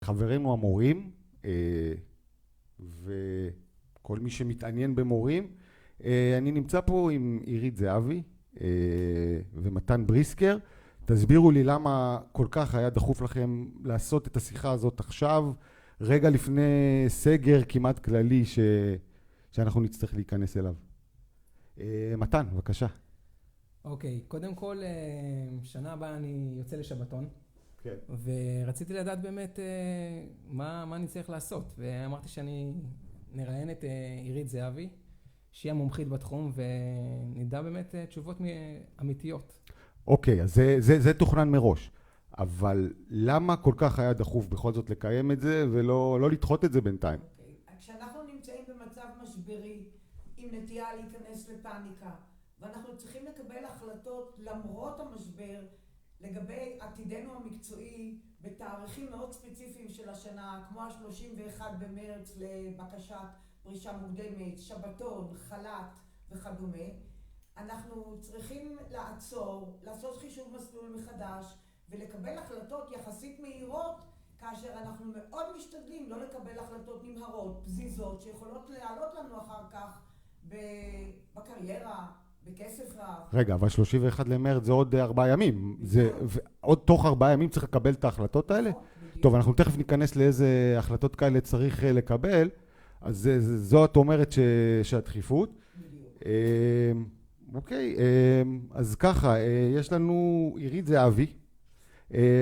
חברינו המורים, וכל מי שמתעניין במורים. אני נמצא פה עם עירית זהבי ומתן בריסקר. תסבירו לי למה כל כך היה דחוף לכם לעשות את השיחה הזאת עכשיו, רגע לפני סגר כמעט כללי שאנחנו נצטרך להיכנס אליו. מתן, בבקשה. אוקיי, קודם כל, שנה הבאה אני יוצא לשבתון. כן. ורציתי לדעת באמת מה אני צריך לעשות. ואמרתי שאני נראיין את עירית זהבי, שהיא המומחית בתחום, ונדע באמת תשובות אמיתיות. אוקיי, אז זה תוכנן מראש. אבל למה כל כך היה דחוף בכל זאת לקיים את זה, ולא לדחות את זה בינתיים? אוקיי, כשאנחנו נמצאים במצב משברי, עם נטייה להיכנס לפאניקה, ואנחנו צריכים לקבל החלטות למרות המשבר, לגבי עתידנו המקצועי, בתאריכים מאוד ספציפיים של השנה, כמו ה-31 במרץ לבקשת פרישה מוקדמת, שבתון, חל"ת וכדומה, אנחנו צריכים לעצור, לעשות חישוב מסלול מחדש, ולקבל החלטות יחסית מהירות, כאשר אנחנו מאוד משתדלים לא לקבל החלטות נמהרות, פזיזות, שיכולות לעלות לנו אחר כך בקריירה, בכסף רב. רגע, אבל 31 למרץ זה עוד 4 ימים. עוד תוך 4 ימים צריך לקבל את ההחלטות האלה? טוב, אנחנו תכף ניכנס לאיזה החלטות כאלה צריך לקבל. אז זו את אומרת שהדחיפות. אוקיי, אז ככה, יש לנו עירית זהבי.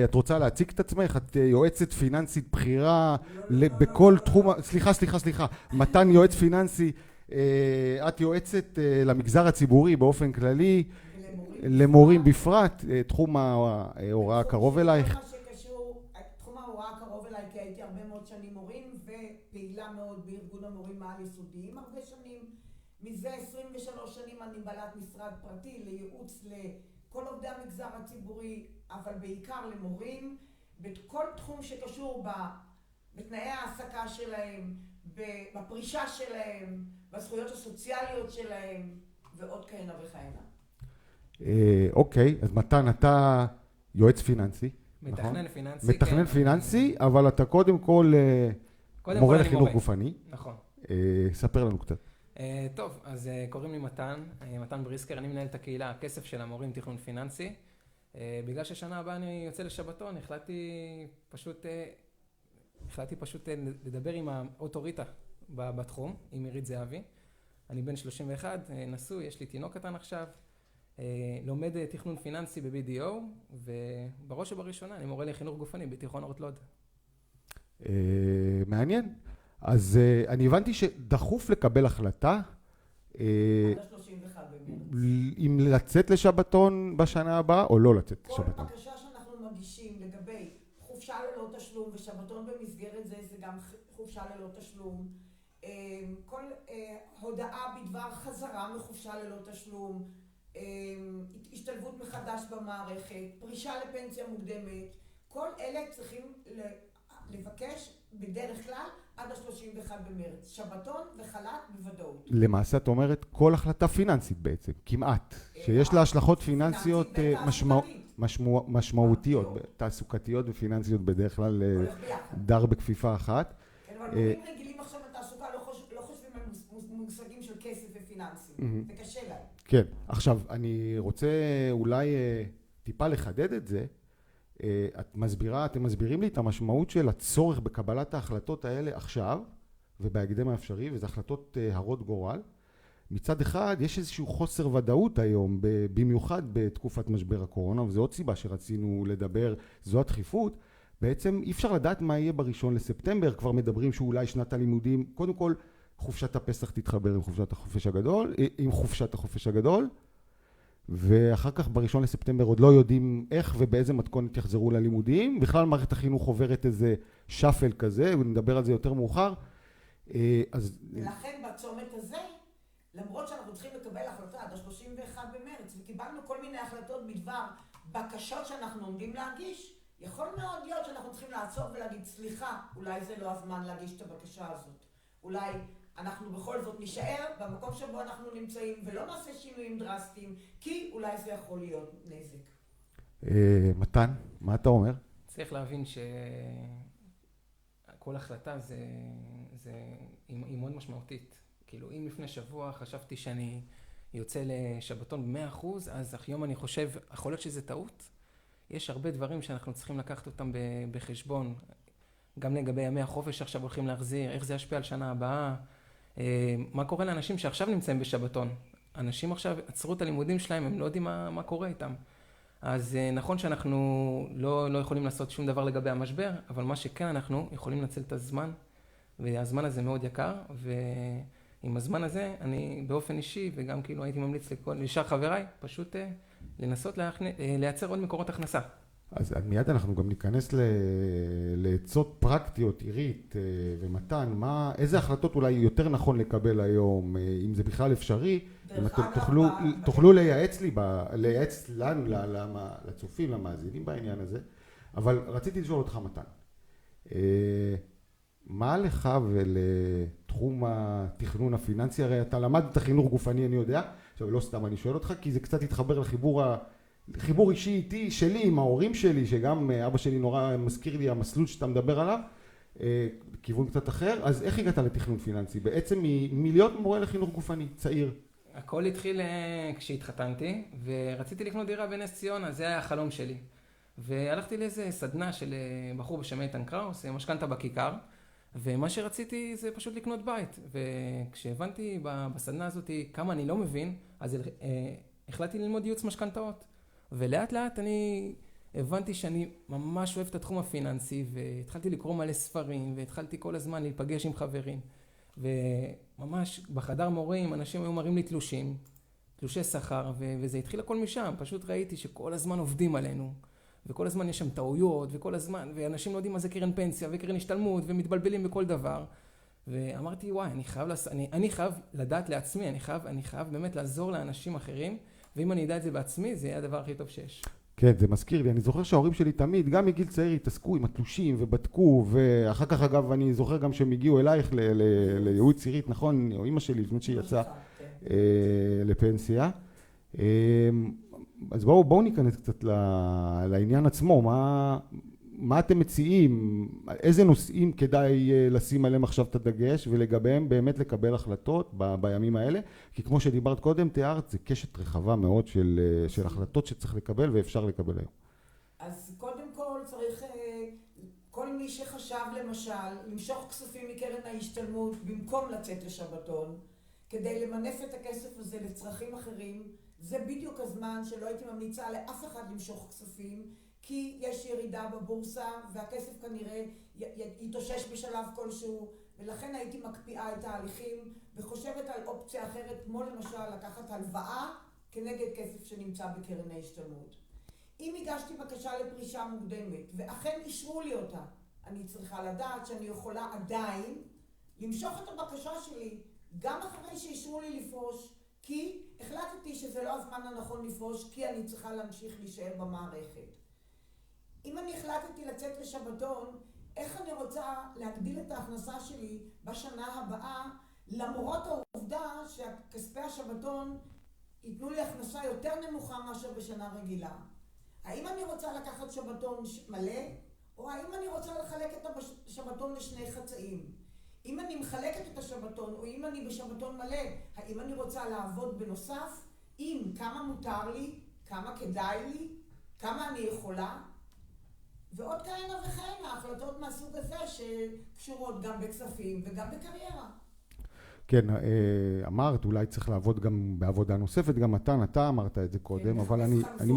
את רוצה להציג את עצמך? את יועצת פיננסית בחירה בכל תחום... סליחה. מתן יועץ פיננסי. את יועצת למגזר הציבורי באופן כללי, למורים בפרט, תחום ההוראה קרוב אלייך. תחום ההוראה קרוב אליי, כי הייתי הרבה מאוד שנים מורים ופעילה מאוד בארגון המורים העל יסודיים הרבה שנים. מזה 23 שנים אני בעלת משרד פרטי לייעוץ לכל עובדי המגזר הציבורי, אבל בעיקר למורים, בכל תחום שקשור בתנאי העסקה שלהם, בפרישה שלהם, בזכויות הסוציאליות שלהם, ועוד כהנה וכהנה. אוקיי, אז מתן, אתה יועץ פיננסי. מתכנן פיננסי. מתכנן פיננסי, אבל אתה קודם כל מורה לחינוך גופני. נכון. ספר לנו קצת. טוב, אז קוראים לי מתן בריסקר, אני מנהל את הקהילה הכסף של המורים תכנון פיננסי. בגלל ששנה הבאה אני יוצא לשבתון, החלטתי פשוט לדבר עם האוטוריטה בתחום, עם עירית זהבי. אני בן 31, נשוי, יש לי תינוק קטן עכשיו, לומד תכנון פיננסי ב-BDO, ובראש ובראשונה אני מורה לחינוך גופני בתיכון אורט לוד. מעניין. אז אני הבנתי שדחוף לקבל החלטה, עד ה-31 במרץ. אם לצאת לשבתון בשנה הבאה או לא לצאת לשבתון. כל בקשה שאנחנו מגישים לגבי חופשה ללא תשלום, ושבתון במסגרת זה גם חופשה ללא תשלום, כל הודעה בדבר חזרה מחופשה ללא תשלום, השתלבות מחדש במערכת, פרישה לפנסיה מוקדמת, כל אלה צריכים לבקש בדרך כלל עד ה-31 במרץ, שבתון וחל"ת בוודאות. למעשה את אומרת כל החלטה פיננסית בעצם, כמעט, שיש לה השלכות פיננסיות משמעותיות, תעסוקתיות ופיננסיות בדרך כלל דר בכפיפה אחת. אבל מורים רגילים עכשיו בתעסוקה לא חושבים על מושגים של כסף ופיננסים, זה קשה להם. כן, עכשיו אני רוצה אולי טיפה לחדד את זה. אתם מסבירים לי את המשמעות של הצורך בקבלת ההחלטות האלה עכשיו ובהקדם האפשרי, וזה החלטות הרות גורל. מצד אחד יש איזשהו חוסר ודאות היום, במיוחד בתקופת משבר הקורונה, וזו עוד סיבה שרצינו לדבר, זו הדחיפות. בעצם אי אפשר לדעת מה יהיה ב1 לספטמבר, כבר מדברים שאולי שנת הלימודים, קודם כל חופשת הפסח תתחבר עם חופשת החופש הגדול, ואחר כך ב1 לספטמבר עוד לא יודעים איך ובאיזה מתכונת יחזרו ללימודים. בכלל מערכת החינוך עוברת איזה שפל כזה, ונדבר על זה יותר מאוחר. ולכן בצומת הזה, למרות שאנחנו צריכים לקבל החלטה עד ה-31 במרץ, וקיבלנו כל מיני החלטות בדבר בקשות שאנחנו עומדים להגיש, יכול מאוד להיות שאנחנו צריכים לעצור ולהגיד, סליחה, אולי זה לא הזמן להגיש את הבקשה הזאת. אולי אנחנו בכל זאת נשאר במקום שבו אנחנו נמצאים, ולא נעשה שינויים דרסטיים, כי אולי זה יכול להיות נזק. מתן, מה אתה אומר? צריך להבין כל החלטה היא מאוד משמעותית. כאילו, אם לפני שבוע חשבתי שאני יוצא לשבתון ב100%, אז היום אני חושב, יכול להיות שזה טעות. יש הרבה דברים שאנחנו צריכים לקחת אותם בחשבון, גם לגבי ימי החופש שעכשיו הולכים להחזיר, איך זה ישפיע על שנה הבאה, מה קורה לאנשים שעכשיו נמצאים בשבתון. אנשים עכשיו עצרו את הלימודים שלהם, הם לא יודעים מה קורה איתם. אז נכון שאנחנו לא יכולים לעשות שום דבר לגבי המשבר, אבל מה שכן אנחנו יכולים לנצל את הזמן, והזמן הזה מאוד יקר, ועם הזמן הזה אני באופן אישי, וגם כאילו הייתי ממליץ לשאר חבריי, פשוט לנסות לייצר עוד מקורות הכנסה. אז מיד אנחנו גם ניכנס לעצות פרקטיות, עירית ומתן, איזה החלטות אולי יותר נכון לקבל היום, אם זה בכלל אפשרי, אם אתם תוכלו לייעץ לנו, לצופים, למאזינים בעניין הזה, אבל רציתי לשאול אותך מתן, מה לך ולתחום התכנון הפיננסי? הרי אתה למדת חינוך גופני, אני יודע, עכשיו לא סתם אני שואל אותך, כי זה קצת התחבר חיבור אישי איתי, שלי, עם ההורים שלי, שגם אבא שלי נורא מזכיר לי המסלול שאתה מדבר עליו, כיוון קצת אחר. אז איך הגעת לתכנון פיננסי? בעצם מלהיות מורה לחינוך גופני, צעיר. הכל התחיל כשהתחתנתי, ורציתי לקנות דירה בנס ציונה, זה היה החלום שלי. והלכתי לאיזה סדנה של בחור בשם איתן קראוס, משכנתא בכיכר, ומה שרציתי זה פשוט לקנות בית. וכשהבנתי בסדנה הזאת כמה אני לא מבין, אז החלטתי ללמוד ייעוץ משכנתאות. ולאט לאט אני הבנתי שאני ממש אוהב את התחום הפיננסי, והתחלתי לקרוא מלא ספרים, והתחלתי כל הזמן להיפגש עם חברים. וממש בחדר מורים אנשים היו מראים לי תלושי שכר, וזה התחיל הכל משם. פשוט ראיתי שכל הזמן עובדים עלינו, וכל הזמן יש שם טעויות, וכל הזמן, ואנשים לא יודעים מה זה קרן פנסיה וקרן השתלמות, ומתבלבלים בכל דבר. ואמרתי, וואי, אני חייב לדעת לעצמי, אני חייב באמת לעזור לאנשים אחרים, ואם אני אדע את זה בעצמי, זה יהיה הדבר הכי טוב שיש. כן, זה מזכיר לי. אני זוכר שההורים שלי תמיד, גם מגיל צעיר, התעסקו עם התלושים ובדקו, ואחר כך, אגב, אני זוכר גם שהם הגיעו אלייך לייעוץ עירית, נכון? או אמא שלי, לפני שהיא יצאה לפנסיה. אז בואו ניכנס קצת לעניין עצמו. מה אתם מציעים? איזה נושאים כדאי לשים עליהם עכשיו את הדגש, ולגביהם באמת לקבל החלטות בימים האלה? כי כמו שדיברת קודם, תיארת, זה קשת רחבה מאוד של החלטות שצריך לקבל ואפשר לקבל היום. אז קודם כל צריך, כל מי שחשב למשל למשוך כספים מקרן ההשתלמות במקום לצאת לשבתון, כדי למנף את הכסף הזה לצרכים אחרים, זה בדיוק הזמן שלא הייתי ממליצה לאף אחד למשוך כספים, כי יש ירידה בבורסה והכסף כנראה יתאושש בשלב כלשהו, ולכן הייתי מקפיאה את ההליכים וחושבת על אופציה אחרת, כמו למשל לקחת הלוואה כנגד כסף שנמצא בקרן ההשתלמות. אם הגשתי בקשה לפרישה מוקדמת ואכן אישרו לי אותה, אני צריכה לדעת שאני יכולה עדיין למשוך את הבקשה שלי גם אחרי שאישרו לי לפרוש, כי החלטתי שזה לא הזמן הנכון לפרוש, כי אני צריכה להמשיך להישאר במערכת. אם אני החלטתי לצאת לשבתון, איך אני רוצה להגדיל את ההכנסה שלי בשנה הבאה, למרות העובדה שכספי השבתון ייתנו לי הכנסה יותר נמוכה מאשר בשנה רגילה? האם אני רוצה לקחת שבתון מלא, או האם אני רוצה לחלק את השבתון לשני חצאים? אם אני מחלקת את השבתון, או אם אני בשבתון מלא, האם אני רוצה לעבוד בנוסף? כמה מותר לי, כמה כדאי לי, כמה אני יכולה? ועוד כהנה וכהנה, החלטות מהסוג הזה שקשורות גם בכספים וגם בקריירה. כן, אמרת, אולי צריך לעבוד גם בעבודה נוספת, גם אתה אמרת את זה קודם, אבל אני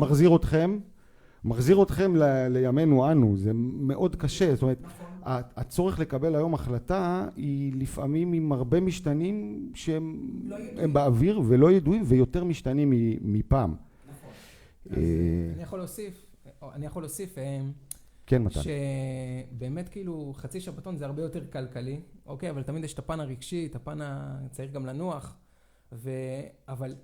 מחזיר אתכם לימינו אנו, זה מאוד קשה, זאת אומרת, הצורך לקבל היום החלטה היא לפעמים עם הרבה משתנים שהם באוויר ולא ידועים, ויותר משתנים מפעם. נכון. אני יכול להוסיף, כן, מתן. שבאמת כאילו חצי שבתון זה הרבה יותר כלכלי, אוקיי? אבל תמיד יש את הפן הרגשי, את הפן צריך גם לנוח, אבל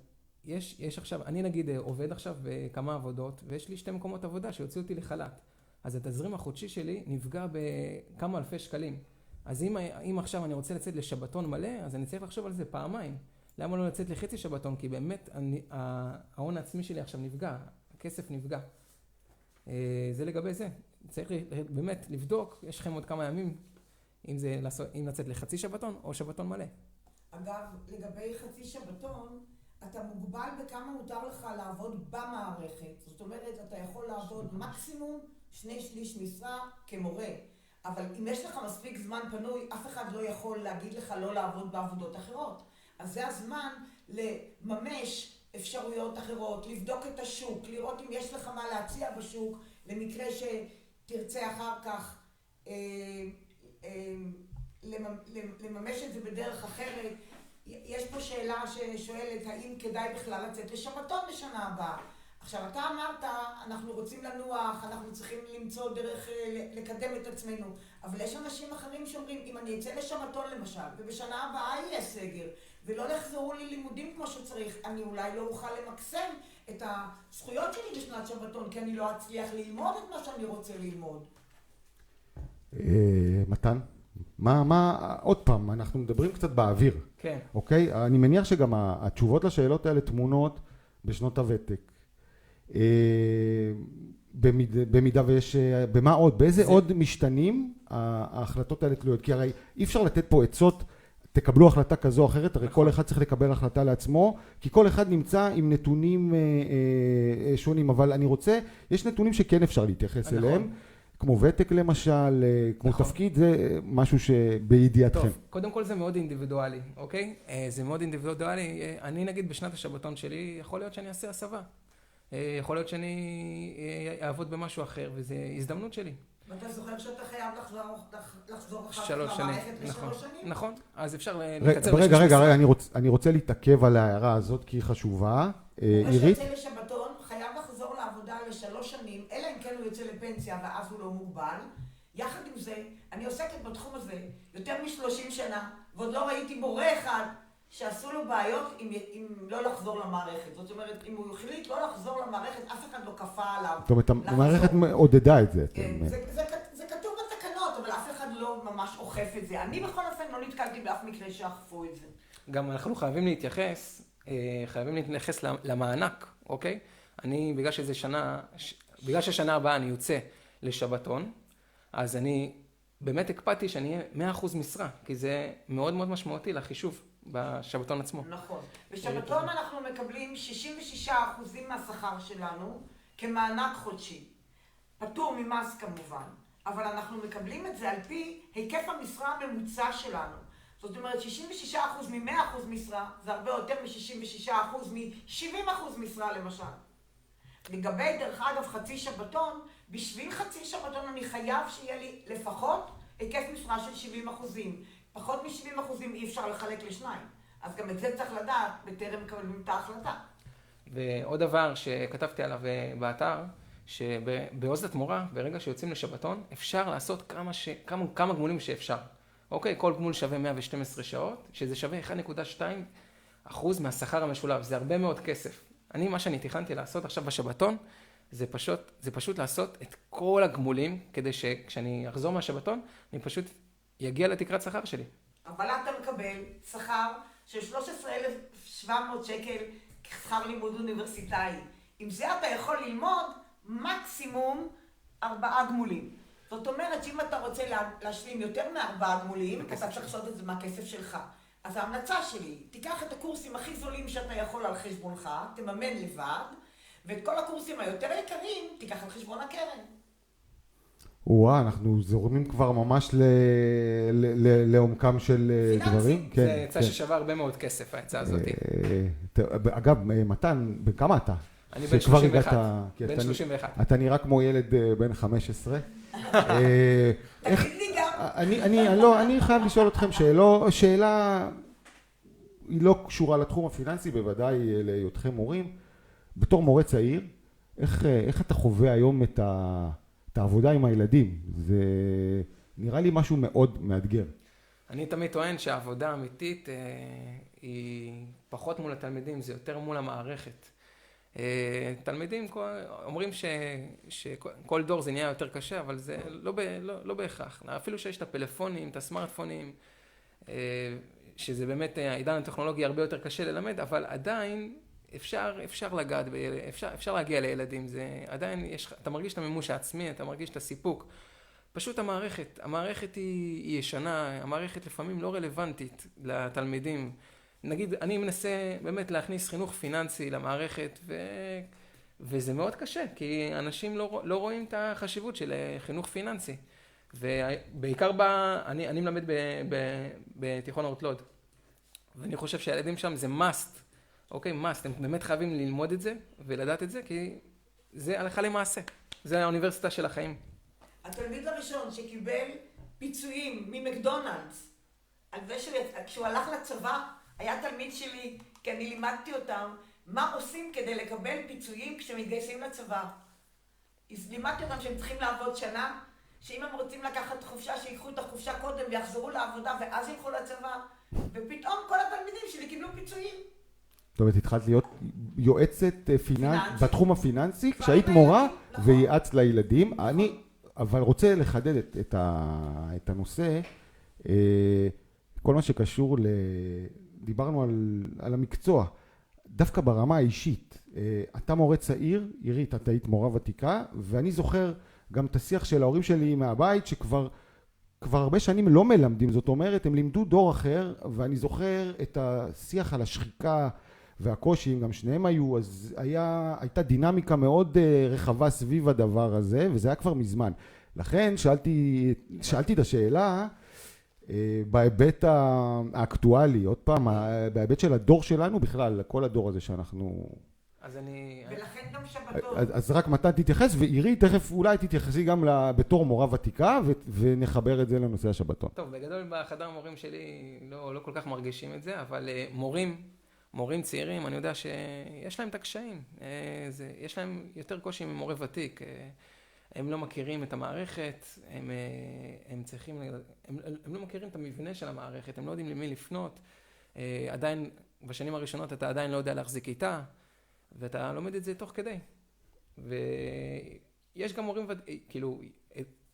יש עכשיו, אני נגיד עובד עכשיו בכמה עבודות, ויש לי 2 מקומות עבודה שיוציאו אותי לחל"ת. אז התזרים החודשי שלי נפגע בכמה אלפי שקלים. אז אם עכשיו אני רוצה לצאת לשבתון מלא, אז אני צריך לחשוב על זה פעמיים. למה לא לצאת לחצי שבתון? כי באמת ההון העצמי שלי עכשיו נפגע, הכסף נפגע. זה לגבי זה. צריך באמת לבדוק, יש לכם עוד כמה ימים, אם לצאת לחצי שבתון או שבתון מלא. אגב, לגבי חצי שבתון, אתה מוגבל בכמה מותר לך לעבוד במערכת. זאת אומרת, אתה יכול לעבוד מקסימום 2/3 משרה כמורה. אבל אם יש לך מספיק זמן פנוי, אף אחד לא יכול להגיד לך לא לעבוד בעבודות אחרות. אז זה הזמן לממש אפשרויות אחרות, לבדוק את השוק, לראות אם יש לך מה להציע בשוק, למקרה שתרצה אחר כך לממש את זה בדרך אחרת. יש פה שאלה ששואלת, האם כדאי בכלל לצאת לשבתון בשנה הבאה? עכשיו, אתה אמרת, אנחנו רוצים לנוח, אנחנו צריכים למצוא דרך לקדם את עצמנו, אבל יש אנשים אחרים שאומרים, אם אני אצא לשבתון למשל, ובשנה הבאה יהיה סגר, ולא יחזרו לי לימודים כמו שצריך, אני אולי לא אוכל למקסם את הזכויות שלי בשנת שבתון, כי אני לא אצליח ללמוד את מה שאני רוצה ללמוד. מתן? עוד פעם, אנחנו מדברים קצת באוויר. כן. אוקיי? אני מניח שגם התשובות לשאלות האלה תמונות בשנות הוותק. במידה ויש, במה עוד? באיזה עוד משתנים ההחלטות האלה תלויות? כי הרי אי אפשר לתת פה עצות, תקבלו החלטה כזו או אחרת, הרי כל אחד צריך לקבל החלטה לעצמו, כי כל אחד נמצא עם נתונים שונים, אבל אני רוצה, יש נתונים שכן אפשר להתייחס אליהם, כמו ותק למשל, כמו תפקיד, זה משהו שבידיעתכם. טוב, קודם כל זה מאוד אינדיבידואלי, אוקיי? זה מאוד אינדיבידואלי. אני נגיד בשנת השבתון שלי, יכול להיות שאני אעשה הסבה. יכול להיות שאני אעבוד במשהו אחר, וזו הזדמנות שלי. ואתה זוכר שאתה חייב לחזור אחר כך 3 שנים. למערכת ל3 שנים? נכון, אז אפשר לקצר רגע, אני רוצה להתעכב על ההערה הזאת, כי היא חשובה. עירית? שיוצא לשבתון חייב לחזור לעבודה ל3 שנים, אלא אם כן הוא יוצא לפנסיה ואז הוא לא מוגבל. יחד עם זה, אני עוסקת בתחום הזה יותר מ30 שנה, ועוד לא ראיתי מורה אחד שעשו לו בעיות אם לא לחזור למערכת. זאת אומרת, אם הוא החליט לא לחזור למערכת, אף אחד לא כפה עליו. זאת אומרת, המערכת עודדה את זה. זה כתוב בתקנות, אבל אף אחד לא ממש אוכף את זה. אני בכל אופן לא נתקלתי באף מקרה שאכפו את זה. גם אנחנו חייבים להתייחס למענק, אוקיי? בגלל ששנה הבאה אני יוצא לשבתון, אז אני באמת הקפדתי שאני אהיה 100% משרה, כי זה מאוד מאוד משמעותי לחישוב בשבתון עצמו. נכון. בשבתון אנחנו מקבלים 66% מהשכר שלנו כמענק חודשי. פטור ממס כמובן, אבל אנחנו מקבלים את זה על פי היקף המשרה הממוצע שלנו. זאת אומרת, 66% מ-100% משרה זה הרבה יותר מ-66% מ-70% משרה למשל. לגבי דרך אגב חצי שבתון, בשביל חצי שבתון אני חייב שיהיה לי לפחות היקף משרה של 70%. פחות מ-70% אי אפשר לחלק לשניים. אז גם את זה צריך לדעת בטרם מקבלים את ההחלטה. ועוד דבר שכתבתי עליו באתר, שבעוז לתמורה, ברגע שיוצאים לשבתון, אפשר לעשות כמה גמולים שאפשר. אוקיי, כל גמול שווה 112 שעות, שזה שווה 1.2% מהשכר המשולב. זה הרבה מאוד כסף. מה שאני תכננתי לעשות עכשיו בשבתון, זה פשוט לעשות את כל הגמולים, כדי שכשאני אחזור מהשבתון, אני פשוט יגיע לתקרת שכר שלי. אבל אתה מקבל שכר של 13,700 שקל כשכר לימוד אוניברסיטאי. עם זה אתה יכול ללמוד מקסימום 4 גמולים. זאת אומרת שאם אתה רוצה להשלים יותר מ4 גמולים, אתה צריך לעשות את זה מהכסף שלך. אז ההמלצה שלי, תיקח את הקורסים הכי זולים שאתה יכול על חשבונך, תממן לבד, ואת כל הקורסים היותר יקרים, תיקח על חשבון הקרן. אנחנו זורמים כבר ממש לעומקם של דברים. זה יצא ששווה הרבה מאוד כסף, ההצעה הזאת. אגב, מתן, בכמה אתה? אני בן 31. בן 31. אתה נראה כמו ילד בן 15. תגיד לי גם. אני חייב לשאול אתכם שאלה, היא לא קשורה לתחום הפיננסי, בוודאי להיותכם מורים. בתור מורה צעיר, איך אתה חווה היום את העבודה עם הילדים? זה נראה לי משהו מאוד מאתגר. אני תמיד טוען שהעבודה האמיתית היא פחות מול התלמידים, זה יותר מול המערכת. תלמידים אומרים שכל דור זה נהיה יותר קשה, אבל זה לא בהכרח. אפילו שיש את הפלאפונים, את הסמארטפונים, שזה באמת העידן הטכנולוגי הרבה יותר קשה ללמד, אבל עדיין אפשר לגעת, אפשר להגיע לילדים. זה עדיין אתה מרגיש את המימוש העצמי, אתה מרגיש את הסיפוק. פשוט המערכת היא ישנה, המערכת לפעמים לא רלוונטית לתלמידים. נגיד, אני מנסה באמת להכניס חינוך פיננסי למערכת, וזה מאוד קשה, כי אנשים לא רואים את החשיבות של חינוך פיננסי. ובעיקר אני מלמד בתיכון אורט לוד, ואני חושב שהילדים שם זה must, אוקיי, must, הם באמת חייבים ללמוד את זה ולדעת את זה, כי זה הלכה למעשה, זה האוניברסיטה של החיים. התלמיד הראשון שקיבל פיצויים ממקדונלדס, על זה כשהוא הלך לצבא, היה תלמיד שלי, כי אני לימדתי אותם, מה עושים כדי לקבל פיצויים כשמתגייסים לצבא. אז לימדתי אותם שהם צריכים לעבוד שנה, שאם הם רוצים לקחת חופשה, שיקחו את החופשה קודם ויחזרו לעבודה ואז ילכו לצבא, ופתאום כל התלמידים שלי קיבלו פיצויים. זאת אומרת, התחלת להיות יועצת בתחום הפיננסי, כשהיית מורה וייעצת לילדים. אני אבל רוצה לחדד את הנושא, כל מה שקשור דיברנו על המקצוע, דווקא ברמה האישית. אתה מורה צעיר, עירית, אתה היית מורה ותיקה, ואני זוכר גם את השיח של ההורים שלי מהבית, שכבר הרבה שנים לא מלמדים, זאת אומרת, הם לימדו דור אחר, ואני זוכר את השיח על השחיקה והקושי, אם גם שניהם היו, אז הייתה דינמיקה מאוד רחבה סביב הדבר הזה, וזה היה כבר מזמן. לכן שאלתי את השאלה, בהיבט האקטואלי, עוד פעם, בהיבט של הדור שלנו בכלל, כל הדור הזה שאנחנו... ולכן גם שבתון. אז רק מתן תתייחס, ועירי תכף אולי תתייחסי גם בתור מורה ותיקה, ונחבר את זה לנושא השבתון. טוב, בגדול בחדר המורים שלי לא כל כך מרגישים את זה, אבל מורים צעירים, אני יודע שיש להם את הקשיים, יש להם יותר קושי ממורה ותיק, הם לא מכירים את המערכת, הם לא מכירים את המבנה של המערכת, הם לא יודעים למי לפנות, עדיין בשנים הראשונות אתה עדיין לא יודע להחזיק איתה, ואתה לומד את זה תוך כדי. ויש גם מורים, כאילו,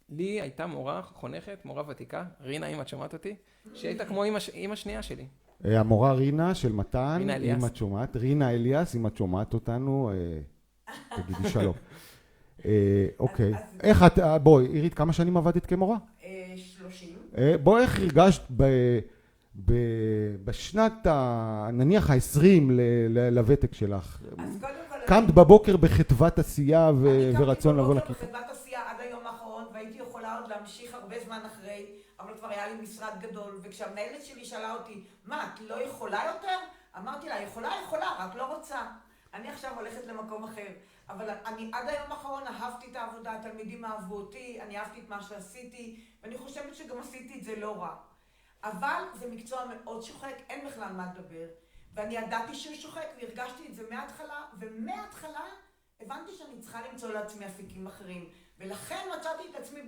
לי הייתה מורה חונכת, מורה ותיקה, רינה, אם את שומעת אותי, שהייתה כמו אמא שנייה שלי. המורה רינה של מתן, רינה אליאס. אם את שומעת, רינה אליאס, אם את שומעת אותנו, תגידי שלום. אוקיי. איך את, בואי, עירית, כמה שנים עבדת כמורה? 30. בואי, איך הרגשת בשנת, נניח ה-20 לוותק שלך? אז קודם כל... קמת בבוקר בחדוות עשייה ורצון לבוא לכיתה? אני קמתי בבוקר בחדוות עשייה עד היום האחרון, והייתי יכולה עוד להמשיך הרבה זמן אחרי, אבל כבר היה לי משרד גדול, וכשהמנהלת שלי שאלה אותי, מה, את לא יכולה יותר? אמרתי לה, יכולה, רק לא רוצה. אני עכשיו הולכת למקום אחר, אבל אני עד היום האחרון אהבתי את העבודה, התלמידים אהבו אותי, אני אהבתי את מה שעשיתי, ואני חושבת שגם עשיתי את זה לא רע. אבל זה מקצוע מאוד שוחק, אין בכלל מה לדבר. ואני ידעתי שהוא שוחק והרגשתי את זה מההתחלה, ומההתחלה הבנתי שאני צריכה למצוא לעצמי אפיקים אחרים. ולכן מצאתי את עצמי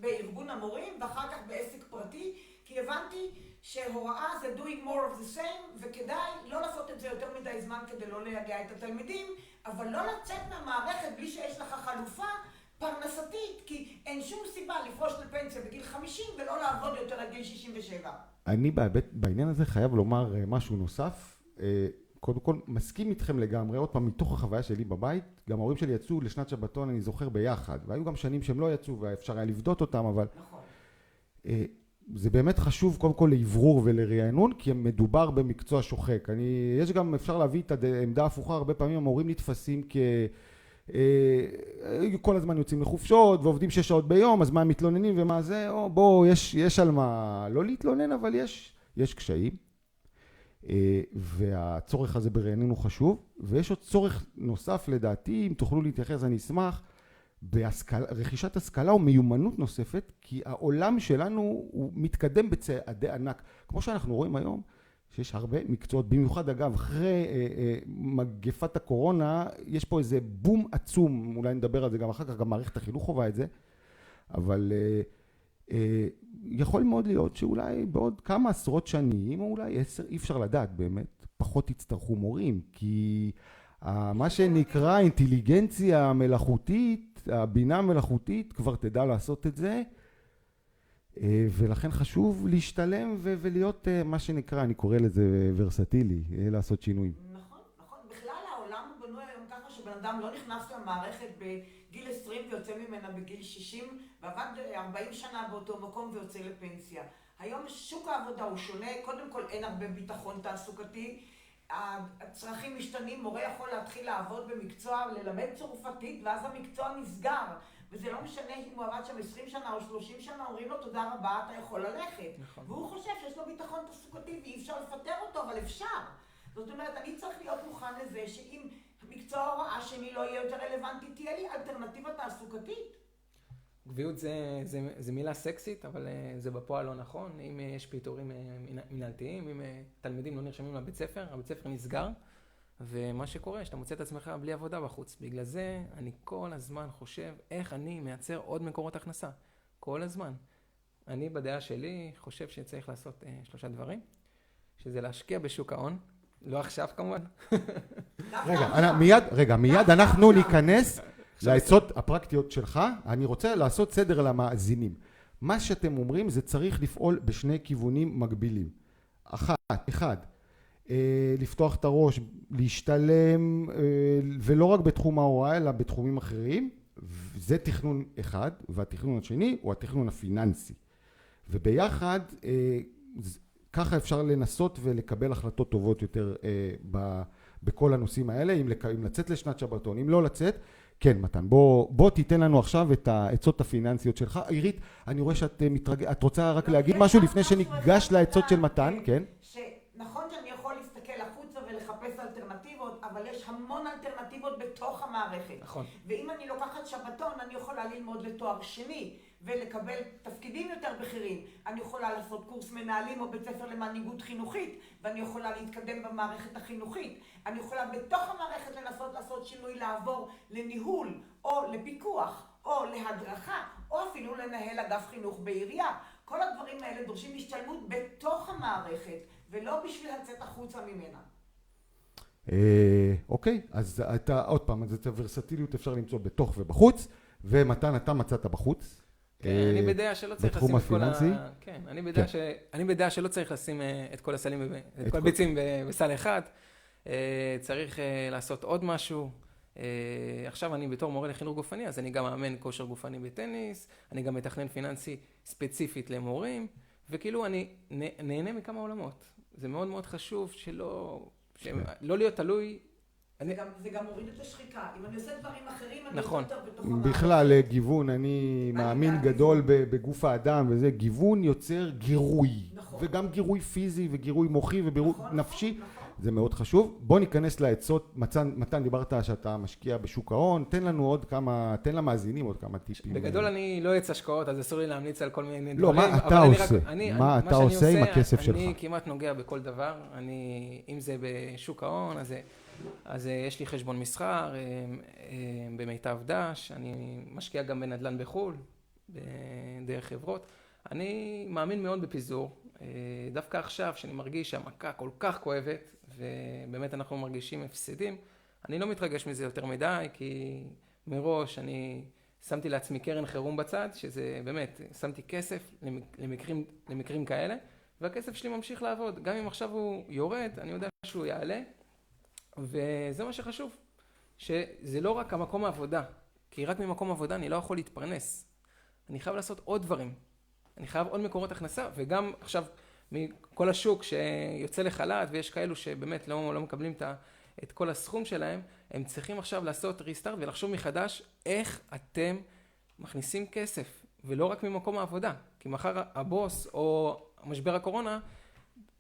בארגון המורים, ואחר כך בעסק פרטי, כי הבנתי שהוראה זה doing more of the same, וכדאי לא לעשות את זה יותר מדי זמן כדי לא להגיע את התלמידים, אבל לא לצאת מהמערכת בלי שיש לך חלופה פרנסתית, כי אין שום סיבה לפרוש לפנסיה בגיל 50 ולא לעבוד יותר עד גיל 67. אני בעניין הזה חייב לומר משהו נוסף. קודם כל, מסכים איתכם לגמרי, עוד פעם, מתוך החוויה שלי בבית, גם ההורים שלי יצאו לשנת שבתון, אני זוכר ביחד, והיו גם שנים שהם לא יצאו, ואפשר היה לבדות אותם, אבל... נכון. זה באמת חשוב, קודם כל, לעברור ולרענון, כי מדובר במקצוע שוחק. יש גם, אפשר להביא את העמדה ההפוכה, הרבה פעמים המורים נתפסים כל הזמן יוצאים לחופשות, ועובדים 6 שעות ביום, אז מה הם מתלוננים ומה זה, בואו, יש על מה לא להתלונן, אבל יש קשיים. והצורך הזה ברענון הוא חשוב, ויש עוד צורך נוסף לדעתי, אם תוכלו להתייחס אני אשמח, רכישת השכלה או מיומנות נוספת, כי העולם שלנו הוא מתקדם בצעדי ענק, כמו שאנחנו רואים היום, שיש הרבה מקצועות, במיוחד אגב, אחרי מגפת הקורונה, יש פה איזה בום עצום, אולי נדבר על זה גם אחר כך, גם מערכת החינוך חובה את זה, אבל יכול מאוד להיות שאולי בעוד כמה עשרות שנים, או אולי 10, אי אפשר לדעת באמת, פחות יצטרכו מורים, כי מה שנקרא אינטליגנציה מלאכותית, הבינה המלאכותית כבר תדע לעשות את זה, ולכן חשוב להשתלם ולהיות מה שנקרא, אני קורא לזה ורסטילי, לעשות שינויים. נכון. בכלל העולם הוא בנוי היום ככה שבן אדם לא נכנס למערכת גיל 20 ויוצא ממנה בגיל 60, ועבד 40 שנה באותו מקום ויוצא לפנסיה. היום שוק העבודה הוא שונה, קודם כל אין הרבה ביטחון תעסוקתי, הצרכים משתנים, מורה יכול להתחיל לעבוד במקצוע, ללמד צרפתית, ואז המקצוע נסגר. וזה לא משנה אם הוא עבד שם 20 שנה או 30 שנה, אומרים לו תודה רבה, אתה יכול ללכת. נכון. והוא חושב שיש לו ביטחון תעסוקתי ואי אפשר לפטר אותו, אבל אפשר. זאת אומרת, אני צריך להיות מוכן לזה שאם מקצוע ההוראה שלי לא יהיה יותר רלוונטי, תהיה לי אלטרנטיבה תעסוקתית. גביעות זה מילה סקסית, אבל זה בפועל לא נכון. אם יש פיטורים מנהלתיים, אם תלמידים לא נרשמים לבית ספר, הבית ספר נסגר, ומה שקורה, שאתה מוצא את עצמך בלי עבודה בחוץ. בגלל זה אני כל הזמן חושב איך אני מייצר עוד מקורות הכנסה. כל הזמן. אני בדעה שלי חושב שצריך לעשות 3 דברים, שזה להשקיע בשוק ההון, לא עכשיו כמובן. מיד אנחנו ניכנס לעצות הפרקטיות שלך. אני רוצה לעשות סדר למאזינים. מה שאתם אומרים זה צריך לפעול בשני כיוונים מקבילים. אחד, לפתוח את הראש, להשתלם, ולא רק בתחום ההוראה, אלא בתחומים אחרים. זה תכנון אחד, והתכנון השני הוא התכנון הפיננסי. וביחד, ככה אפשר לנסות ולקבל החלטות טובות יותר בכל הנושאים האלה, אם לצאת לשנת שבתון, אם לא לצאת. כן, מתן, בוא תיתן לנו עכשיו את העצות הפיננסיות שלך. עירית, אני רואה שאת את רוצה רק להגיד משהו לפני שניגש לעצות של מתן, כן? נכון שאני יכול להסתכל החוצה ולחפש אלטרנטיבות, אבל יש המון אלטרנטיבות בתוך המערכת. נכון. ואם אני לוקחת שבתון, אני יכולה ללמוד לתואר שני ולקבל תפקידים יותר בכירים. אני יכולה לעשות קורס מנהלים או בית ספר למנהיגות חינוכית, ואני יכולה להתקדם במערכת החינוכית. אני יכולה בתוך המערכת לנסות לעשות שינוי, לעבור לניהול או לפיקוח או להדרכה, או אפילו לנהל אגף חינוך בעירייה. כל הדברים האלה דורשים השתלמות בתוך המערכת, ולא בשביל לצאת החוצה ממנה. אוקיי, אז עוד פעם, אז את הוורסטיליות אפשר למצוא בתוך ובחוץ, ומתן אתה מצאת בחוץ. אני בדעה שלא צריך לשים את כל כן, אני בדעה שלא צריך לשים את כל הסלים, את כל הביצים בסל אחד. צריך לעשות עוד משהו. עכשיו אני בתור מורה לחינוך גופני, אז אני גם מאמן כושר גופני בטניס, אני גם מתכנן פיננסי ספציפית למורים, וכאילו אני נהנה מכמה עולמות. זה מאוד מאוד חשוב לא להיות תלוי. זה גם מוריד את השחיקה. אם אני עושה דברים אחרים, אני נכון. יותר בתוך המערכת. בכלל, גיוון, אני מאמין גדול בגוף האדם, וזה גיוון יוצר גירוי. נכון. וגם גירוי פיזי וגירוי מוחי וגירוי נפשי. נכון. זה מאוד חשוב. בוא ניכנס לעצות. מתן, דיברת שאתה משקיע בשוק ההון, תן לנו עוד כמה, תן למאזינים עוד כמה טיפים. בגדול אני לא יצא השקעות, אז אסור לי להמליץ על כל מיני דברים. לא, מה אתה עושה? מה אתה עושה עם הכסף שלך? אני כמעט נוגע בכל דבר. אם זה בשוק ההון, אז יש לי חשבון מסחר במיטב דש, אני משקיע גם בנדל"ן בחול, דרך חברות. אני מאמין מאוד בפיזור. דווקא עכשיו, שאני מרגיש שהמכה כל כך כואבת, ובאמת אנחנו מרגישים הפסדים, אני לא מתרגש מזה יותר מדי, כי מראש אני שמתי לעצמי קרן חירום בצד, שזה באמת, שמתי כסף למקרים כאלה, והכסף שלי ממשיך לעבוד. גם אם עכשיו הוא יורד, אני יודע שהוא יעלה, וזה מה שחשוב, שזה לא רק המקום העבודה, כי רק ממקום עבודה אני לא יכול להתפרנס. אני חייב לעשות עוד דברים. אני חייב עוד מקורות הכנסה, וגם עכשיו מכל השוק שיוצא לחל"ת, ויש כאלו שבאמת לא מקבלים את כל הסכום שלהם, הם צריכים עכשיו לעשות ריסטארט ולחשוב מחדש איך אתם מכניסים כסף, ולא רק ממקום העבודה, כי מחר הבוס או משבר הקורונה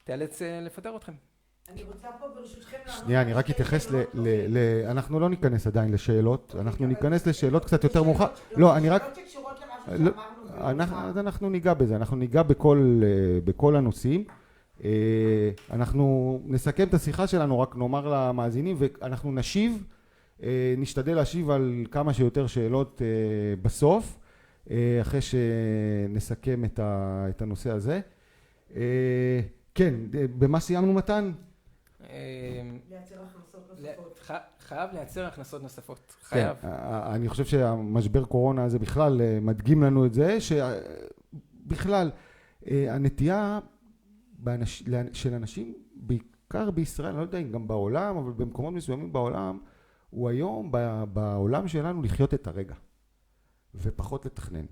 תיאלץ לפטר אתכם. אני רוצה פה ברשותכם לענות... שנייה, אני רק אתייחס אנחנו לא ניכנס עדיין לשאלות, אנחנו ניכנס לשאלות קצת יותר מאוחר. לא, אני רק... שאלות שקשורות למשהו שאמרנו. אז אנחנו ניגע בזה, אנחנו ניגע בכל הנושאים. אנחנו נסכם את השיחה שלנו, רק נאמר למאזינים, ואנחנו נשתדל להשיב על כמה שיותר שאלות בסוף, אחרי שנסכם את הנושא הזה. כן, במה סיימנו מתן? לייצר הכנסות נוספות. חייב לייצר הכנסות נוספות. חייב. אני חושב שהמשבר קורונה הזה בכלל מדגים לנו את זה, שבכלל הנטייה של אנשים, בעיקר בישראל, אני לא יודע אם גם בעולם, אבל במקומות מסוימים בעולם, הוא היום בעולם שלנו לחיות את הרגע, ופחות לתכנן,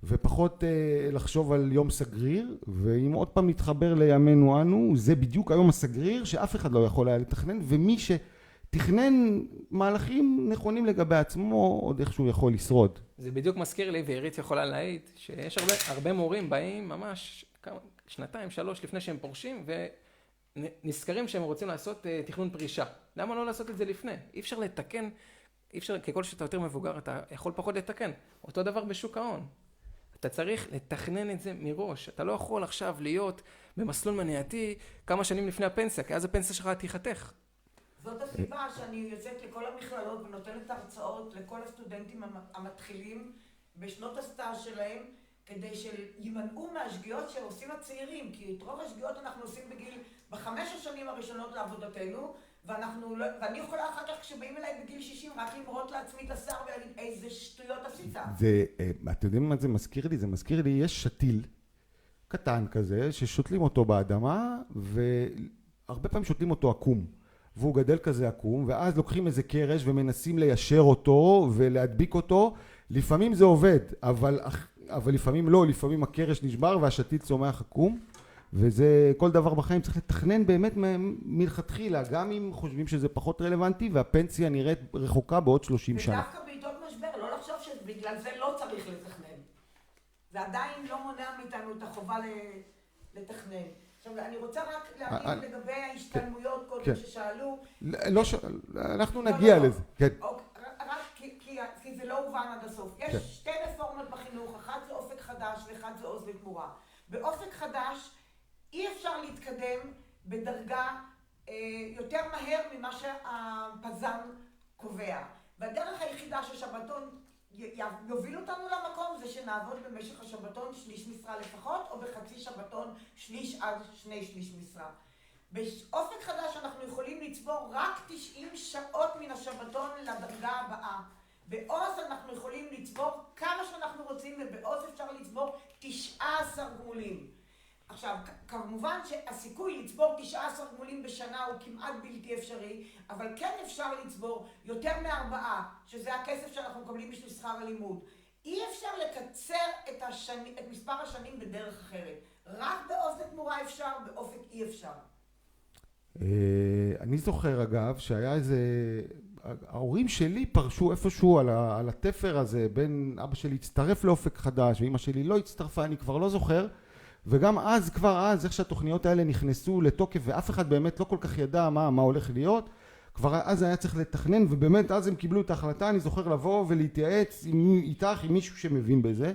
ופחות לחשוב על יום סגריר, ואם עוד פעם נתחבר לימינו אנו, זה בדיוק היום הסגריר שאף אחד לא יכול היה לתכנן, ומי שתכנן מהלכים נכונים לגבי עצמו, עוד איכשהו יכול לשרוד. זה בדיוק מזכיר לי, ועירית יכולה להעיד, שיש הרבה מורים באים ממש שנתיים, 3 לפני שהם פורשים, ונזכרים שהם רוצים לעשות תכנון פרישה. למה לא לעשות את זה לפני? אי אפשר לתקן, אי אפשר, ככל שאתה יותר מבוגר, אתה יכול פחות לתקן. אותו דבר בשוק ההון. אתה צריך לתכנן את זה מראש. אתה לא יכול עכשיו להיות במסלול מניעתי כמה שנים לפני הפנסיה, כי אז הפנסיה שלך תיחתך. זאת הסיבה שאני יוצאת לכל המכללות ונותנת הרצאות לכל הסטודנטים המתחילים בשנות הסטאז' שלהם, כדי שימנעו מהשגיאות שעושים הצעירים, כי את רוב השגיאות אנחנו עושים ב5 השנים הראשונות לעבודתנו, ואני יכולה אחר כך כשבאים אליי בגיל 60 רק למרות לעצמי את השיער ולהגיד איזה שטויות עשית. אתם יודעים מה זה מזכיר לי? זה מזכיר לי, יש שתיל קטן כזה ששותלים אותו באדמה, והרבה פעמים שותלים אותו עקום, והוא גדל כזה עקום, ואז לוקחים איזה קרש ומנסים ליישר אותו ולהדביק אותו. לפעמים זה עובד, אבל לפעמים לא, לפעמים הקרש נשבר והשתיל צומח עקום, וזה כל דבר בחיים צריך לתכנן באמת מלכתחילה, גם אם חושבים שזה פחות רלוונטי והפנסיה נראית רחוקה בעוד 30 שנה. ודווקא בעיתות משבר, לא לחשוב שבגלל זה לא צריך לתכנן. זה עדיין לא מונע מאיתנו את החובה לתכנן. עכשיו, אני רוצה רק להגיד לגבי ההשתלמויות קודם ששאלו. אנחנו נגיע לזה. רק כי זה לא הובן עד הסוף. יש 2 רפורמות בחינוך, אחת זה אופק חדש ואחת זה עוז לתמורה. באופק חדש אי אפשר להתקדם בדרגה יותר מהר ממה שהפז"ם קובע. והדרך היחידה ששבתון יוביל אותנו למקום זה שנעבוד במשך השבתון 1/3 משרה לפחות, או בחצי שבתון 1/3 עד 2/3 משרה. באופק חדש אנחנו יכולים לצבור רק 90 שעות מן השבתון לדרגה הבאה. בעוז אנחנו יכולים לצבור כמה שאנחנו רוצים, ובעוז אפשר לצבור 19 גמולים. עכשיו, כמובן שהסיכוי לצבור 19 גמולים בשנה הוא כמעט בלתי אפשרי, אבל כן אפשר לצבור יותר מ4, שזה הכסף שאנחנו מקבלים בשביל שכר הלימוד. אי אפשר לקצר את מספר השנים בדרך אחרת. רק בעוז לתמורה אפשר, באופק אי אפשר. אני זוכר אגב שהיה איזה, ההורים שלי פרשו איפשהו על התפר הזה, בין אבא שלי הצטרף לאופק חדש ואמא שלי לא הצטרפה, אני כבר לא זוכר, וגם אז, כבר אז, איך שהתוכניות האלה נכנסו לתוקף ואף אחד באמת לא כל כך ידע מה הולך להיות, כבר אז היה צריך לתכנן, ובאמת אז הם קיבלו את ההחלטה. אני זוכר לבוא ולהתייעץ איתך, עם מישהו שמבין בזה.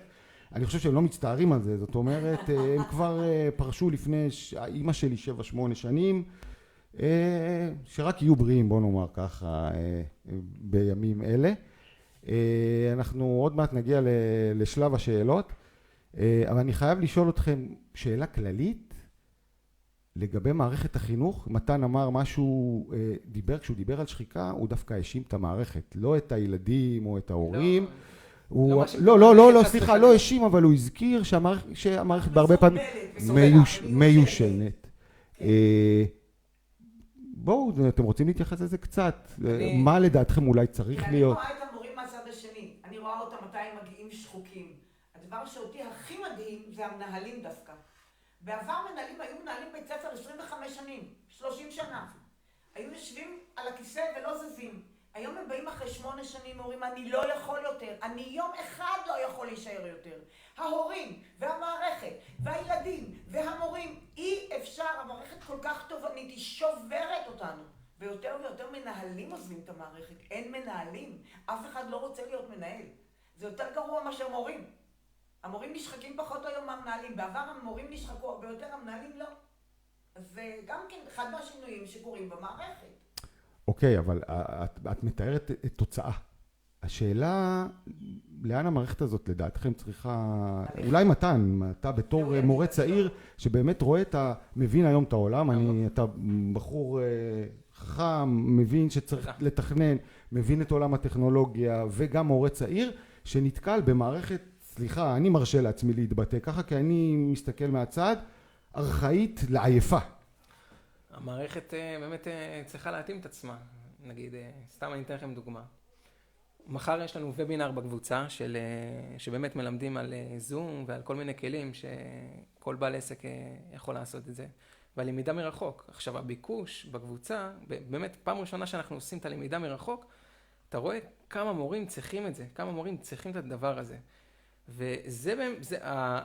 אני חושב שהם לא מצטערים על זה, זאת אומרת, הם כבר פרשו לפני אמא שלי 7-8 שנים, שרק יהיו בריאים, בוא נאמר ככה, בימים אלה. אנחנו עוד מעט נגיע לשלב השאלות, אבל אני חייב לשאול אתכם שאלה כללית לגבי מערכת החינוך. מתן אמר משהו, כשהוא דיבר על שחיקה, הוא דווקא האשים את המערכת, לא את הילדים או את ההורים. לא, סליחה, לא האשים, אבל הוא הזכיר שהמערכת בהרבה פעמים מיושנת. בואו, אתם רוצים להתייחס לזה קצת? מה לדעתכם אולי צריך להיות? אני רואה את המורים מהצד השני, אני רואה אותם מתי הם מגיעים שחוקים. הדבר שאותי הכי מדהים זה המנהלים דווקא. בעבר מנהלים היו מנהלים בית ספר 25 שנים, 30 שנה. היו יושבים על הכיסא ולא זזים. היום הם באים אחרי 8 שנים ואומרים, אני לא יכול יותר, אני יום אחד לא יכול להישאר יותר. ההורים והמערכת והילדים והמורים, אי אפשר, המערכת כל כך תובענית, היא שוברת אותנו. ויותר ויותר מנהלים עוזבים את המערכת, אין מנהלים, אף אחד לא רוצה להיות מנהל. זה יותר גרוע מאשר מורים. המורים נשחקים פחות היום מהמנהלים, בעבר המורים נשחקו הרבה יותר, המנהלים לא. אז זה גם כן אחד מהשינויים שקורים במערכת. אוקיי, אבל את מתארת תוצאה. השאלה, לאן המערכת הזאת לדעתכם צריכה, אולי מתן, אתה בתור מורה צעיר שבאמת רואה מבין היום את העולם, אתה בחור חכם, מבין שצריך לתכנן, מבין את עולם הטכנולוגיה, וגם מורה צעיר שנתקל במערכת, סליחה, אני מרשה לעצמי להתבטא ככה, כי אני מסתכל מהצד, ארכאית לעייפה. המערכת באמת צריכה להתאים את עצמה. נגיד, סתם אני אתן לכם דוגמה. מחר יש לנו וובינר בקבוצה שבאמת מלמדים על זום ועל כל מיני כלים שכל בעל עסק יכול לעשות את זה. והלמידה מרחוק. עכשיו, הביקוש בקבוצה, באמת פעם ראשונה שאנחנו עושים את הלמידה מרחוק, אתה רואה כמה מורים צריכים את זה, כמה מורים צריכים את הדבר הזה.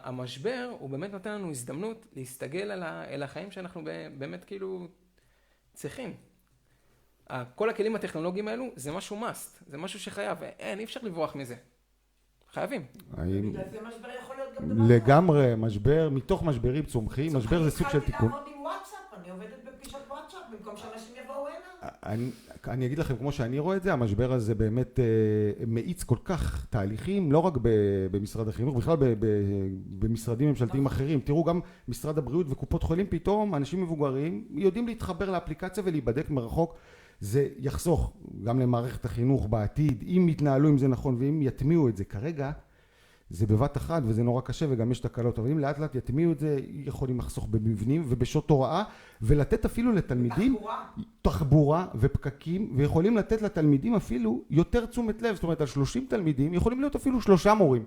המשבר הוא באמת נותן לנו הזדמנות להסתגל אל החיים שאנחנו באמת כאילו צריכים. כל הכלים הטכנולוגיים האלו זה משהו must, זה משהו שחייב, אי אפשר לברוח מזה. חייבים. בגלל זה משבר יכול להיות גם דבר. לגמרי, משבר, מתוך משברים צומחים, משבר זה סוג של תיקון. התחלתי לעבוד עם וואטסאפ, אני עובדת בפגישות וואטסאפ, במקום שאנשים יבואו הנה. אני אגיד לכם, כמו שאני רואה את זה, המשבר הזה באמת מאיץ כל כך תהליכים, לא רק במשרד החינוך, בכלל במשרדים ממשלתיים אחרים. תראו, גם משרד הבריאות וקופות חולים, פתאום אנשים מבוגרים יודעים להתחבר לאפליקציה ולהיבדק מרחוק. זה יחסוך גם למערכת החינוך בעתיד, אם יתנהלו עם זה נכון ואם יטמיעו את זה. כרגע זה בבת אחת וזה נורא קשה וגם יש תקלות, אבל אם לאט לאט יטמיעו את זה, יכולים לחסוך במבנים ובשעות הוראה, ולתת אפילו לתלמידים תחבורה ופקקים, ויכולים לתת לתלמידים אפילו יותר תשומת לב. זאת אומרת, על 30 תלמידים יכולים להיות אפילו 3 מורים.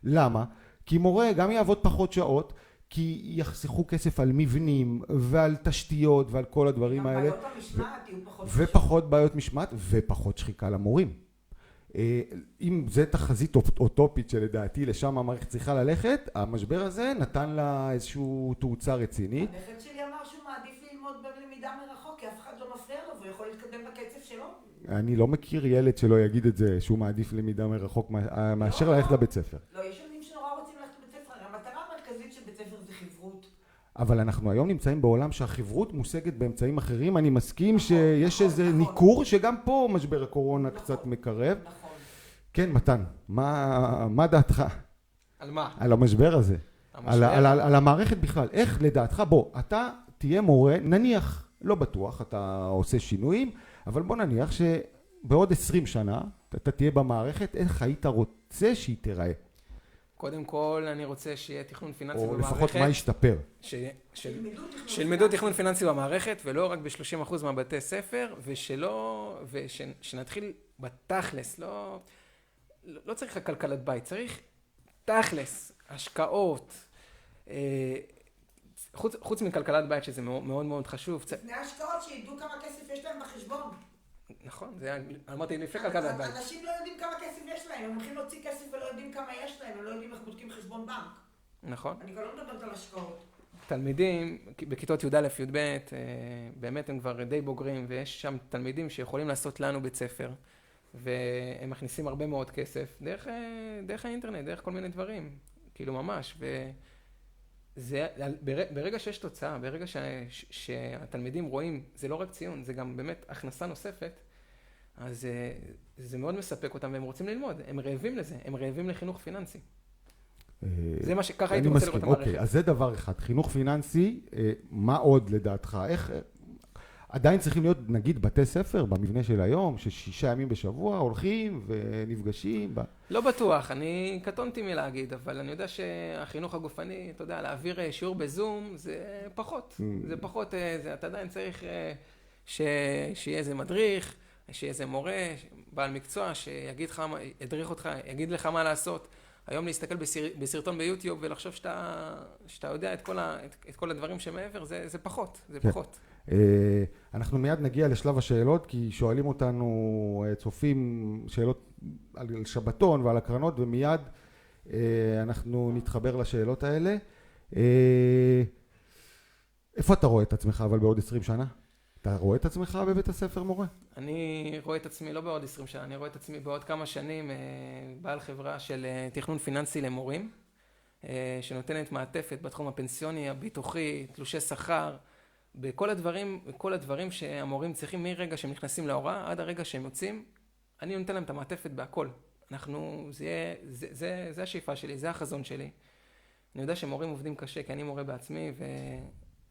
למה? כי מורה גם יעבוד פחות שעות, כי יחסכו כסף על מבנים ועל תשתיות ועל כל הדברים האלה. בעיות המשמעת יהיו פחות ופחות בעיות משמעת ופחות שחיקה למורים. אם זה תחזית אוטופית שלדעתי לשם המערכת צריכה ללכת, המשבר הזה נתן לה איזשהו תאוצה רצינית. הנכד שלי אמר שהוא מעדיף ללמוד בלמידה מרחוק, כי אף אחד לא מפריע לו והוא יכול להתקדם בקצב שלו. אני לא מכיר ילד שלא יגיד את זה, שהוא מעדיף למידה מרחוק מאשר ללכת לבית ספר. לא, יש ילדים שנורא רוצים ללכת לבית ספר. המטרה המרכזית של בית ספר זה חברות. אבל אנחנו היום נמצאים בעולם שהחברות מושגת באמצעים אחרים. אני מסכים שיש איזה ניכור שגם פה משבר הקורונה קצת מקרב. נכון. כן, מתן, מה דעתך? על מה? על המשבר הזה. על המערכת בכלל. איך לדעתך? בוא, אתה תהיה מורה, נניח, לא בטוח, אתה עושה שינויים, אבל בוא נניח שבעוד 20 שנה אתה תהיה במערכת, איך היית רוצה שהיא תיראה? קודם כל, אני רוצה שיהיה תכנון פיננסי במערכת. במערכת. או לפחות מה ישתפר? שילמדו תכנון פיננסי במערכת, ולא רק ב-30% מהבתי ספר, ושנתחיל בתכלס, לא צריך כלכלת בית, צריך תכלס, השקעות, חוץ מכלכלת בית שזה מאוד מאוד חשוב. לפני השקעות שידעו כמה כסף יש להם בחשבון. נכון, אמרתי לפני כלכלת בית. אנשים לא יודעים כמה כסף יש להם, הם הולכים להוציא כסף ולא יודעים כמה יש להם, הם לא יודעים איך בודקים חשבון בנק. נכון. אני כבר לא מדברת על השקעות. תלמידים בכיתות י"א, י"ב, באמת הם כבר די בוגרים, ויש שם תלמידים שיכולים לעשות לנו בית ספר, והם מכניסים הרבה מאוד כסף דרך האינטרנט, דרך כל מיני דברים, כאילו ממש, ברגע שיש תוצאה, ברגע שהתלמידים רואים, זה לא רק ציון, זה גם באמת הכנסה נוספת, אז זה מאוד מספק אותם, והם רוצים ללמוד, הם רעבים לזה, הם רעבים לחינוך פיננסי. זה מה שככה הייתי רוצה לראות את המערכת. אוקיי, אז זה דבר אחד. חינוך פיננסי, מה עוד לדעתך? איך, עדיין צריכים להיות, נגיד, בתי ספר במבנה של היום, ש6 ימים בשבוע הולכים ונפגשים? לא בטוח, אני קטונתי מלהגיד, אבל אני יודע שהחינוך הגופני, אתה יודע, להעביר שיעור בזום, זה פחות. זה פחות, אתה עדיין צריך שיהיה איזה מדריך, שיהיה איזה מורה, בעל מקצוע, שיגיד לך, ידריך אותך, יגיד לך מה לעשות. היום להסתכל בסרטון ביוטיוב ולחשוב שאתה יודע את כל הדברים שמעבר, זה פחות, זה פחות. אנחנו מיד נגיע לשלב השאלות, כי שואלים אותנו צופים שאלות על שבתון ועל הקרנות, ומיד אנחנו נתחבר לשאלות האלה. איפה אתה רואה את עצמך אבל בעוד 20 שנה? אתה רואה את עצמך בבית הספר מורה? אני רואה את עצמי לא בעוד 20 שנה, אני רואה את עצמי בעוד כמה שנים בעל חברה של תכנון פיננסי למורים, שנותנת מעטפת בתחום הפנסיוני, הביטוחי, תלושי שכר, בכל הדברים שהמורים צריכים מרגע שהם נכנסים להוראה עד הרגע שהם יוצאים, אני נותן להם את המעטפת בהכל. זה השאיפה שלי, זה החזון שלי. אני יודע שמורים עובדים קשה, כי אני מורה בעצמי,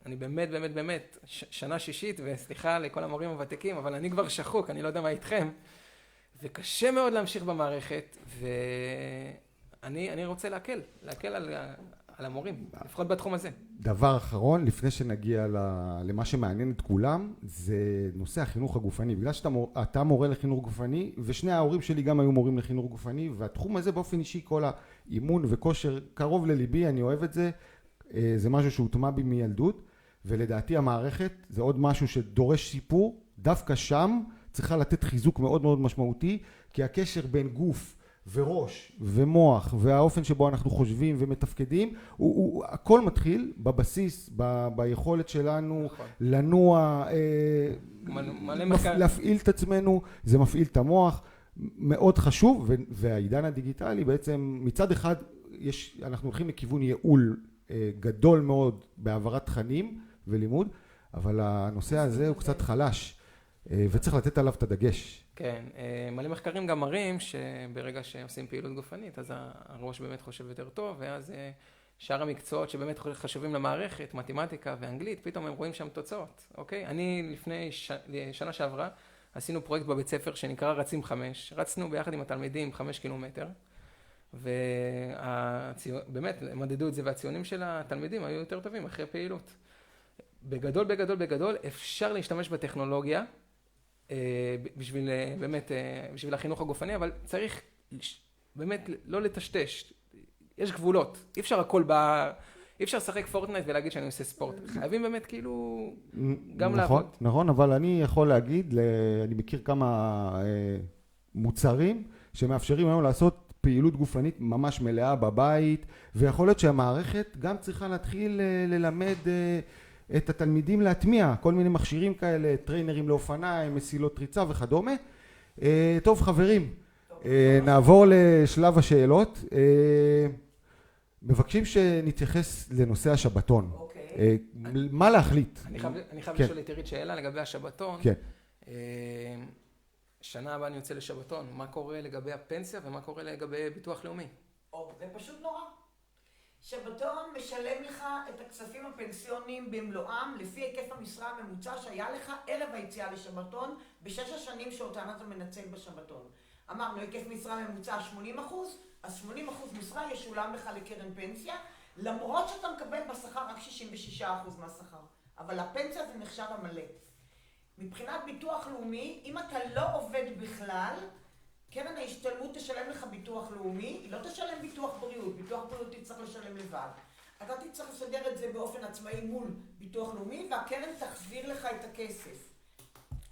ואני באמת, שנה שישית, וסליחה לכל המורים הוותיקים, אבל אני כבר שחוק, אני לא יודע מה איתכם, וקשה מאוד להמשיך במערכת, ואני רוצה להקל על המורים, לפחות בתחום הזה. דבר אחרון, לפני שנגיע למה שמעניין את כולם, זה נושא החינוך הגופני. בגלל שאתה מורה לחינוך גופני, ושני ההורים שלי גם היו מורים לחינוך גופני, והתחום הזה באופן אישי, כל האימון וכושר קרוב לליבי, אני אוהב את זה, זה משהו שהוטמע בי מילדות, ולדעתי המערכת זה עוד משהו שדורש שיפור, דווקא שם צריכה לתת חיזוק מאוד מאוד משמעותי, כי הקשר בין גוף וראש ומוח והאופן שבו אנחנו חושבים ומתפקדים, הכל מתחיל בבסיס, ביכולת שלנו לנוע, להפעיל את עצמנו, זה מפעיל את המוח, מאוד חשוב, והעידן הדיגיטלי בעצם מצד אחד אנחנו הולכים לכיוון ייעול גדול מאוד בהעברת תכנים ולימוד, אבל הנושא הזה הוא קצת חלש וצריך לתת עליו את הדגש. כן, מלא מחקרים גם מראים שברגע שעושים פעילות גופנית אז הראש באמת חושב יותר טוב, ואז שאר המקצועות שבאמת חשובים למערכת, מתמטיקה ואנגלית, פתאום הם רואים שם תוצאות, אוקיי? אני לפני שנה שעברה עשינו פרויקט בבית ספר שנקרא רצים 5, רצנו ביחד עם התלמידים 5 קילומטר, ובאמת מדדו את זה, והציונים של התלמידים היו יותר טובים אחרי פעילות. בגדול אפשר להשתמש בטכנולוגיה בשביל בשביל החינוך הגופני, אבל צריך באמת לא לטשטש. יש גבולות. אי אפשר לשחק פורטנייט ולהגיד שאני עושה ספורט. חייבים באמת כאילו גם לעבוד. נכון, אבל אני יכול להגיד, אני מכיר כמה מוצרים שמאפשרים היום לעשות פעילות גופנית ממש מלאה בבית, ויכול להיות שהמערכת גם צריכה להתחיל ללמד את התלמידים להטמיע כל מיני מכשירים כאלה, טריינרים לאופניים, מסילות ריצה וכדומה. טוב חברים, נעבור לשלב השאלות. מבקשים שנתייחס לנושא השבתון. מה להחליט? אני חייב לשאול את עירית שאלה לגבי השבתון. כן. שנה הבאה אני יוצא לשבתון, מה קורה לגבי הפנסיה ומה קורה לגבי ביטוח לאומי? זה פשוט נורא. שבתון משלם לך את הכספים הפנסיוניים במלואם לפי היקף המשרה הממוצע שהיה לך ערב היציאה לשבתון בשש השנים שאותן אתה מנצל בשבתון. אמרנו היקף משרה ממוצע 80%, אז 80% משרה ישולם לך לקרן פנסיה, למרות שאתה מקבל בשכר רק 66% מהשכר. אבל הפנסיה זה נחשב המלא. מבחינת ביטוח לאומי, אם אתה לא עובד בכלל, קרן ההשתלמות תשלם לך ביטוח לאומי, היא לא תשלם ביטוח בריאות, ביטוח בריאות תצטרך לשלם לבד. אתה תצטרך לסדר את זה באופן עצמאי מול ביטוח לאומי, והקרן תחזיר לך את הכסף.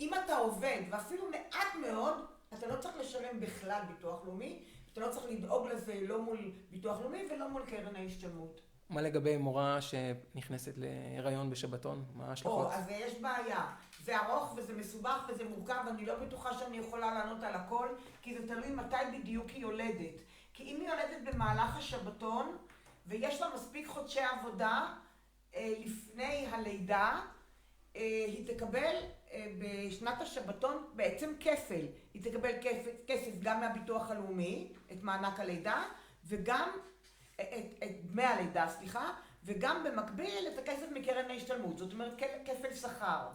אם אתה עובד, ואפילו מעט מאוד, אתה לא צריך לשלם בכלל ביטוח לאומי, אתה לא צריך לדאוג לזה לא מול ביטוח לאומי ולא מול קרן ההשתלמות. מה לגבי מורה שנכנסת להיריון בשבתון? מה ההשלכות? אז יש בעיה. זה ארוך וזה מסובך וזה מורכב, ואני לא בטוחה שאני יכולה לענות על הכל, כי זה תלוי מתי בדיוק היא יולדת. כי אם היא יולדת במהלך השבתון, ויש לה מספיק חודשי עבודה לפני הלידה, היא תקבל בשנת השבתון בעצם כפל. היא תקבל כסף גם מהביטוח הלאומי, את מענק הלידה, וגם את דמי הלידה, וגם במקביל את הכסף מקרן ההשתלמות. זאת אומרת, כפל שכר.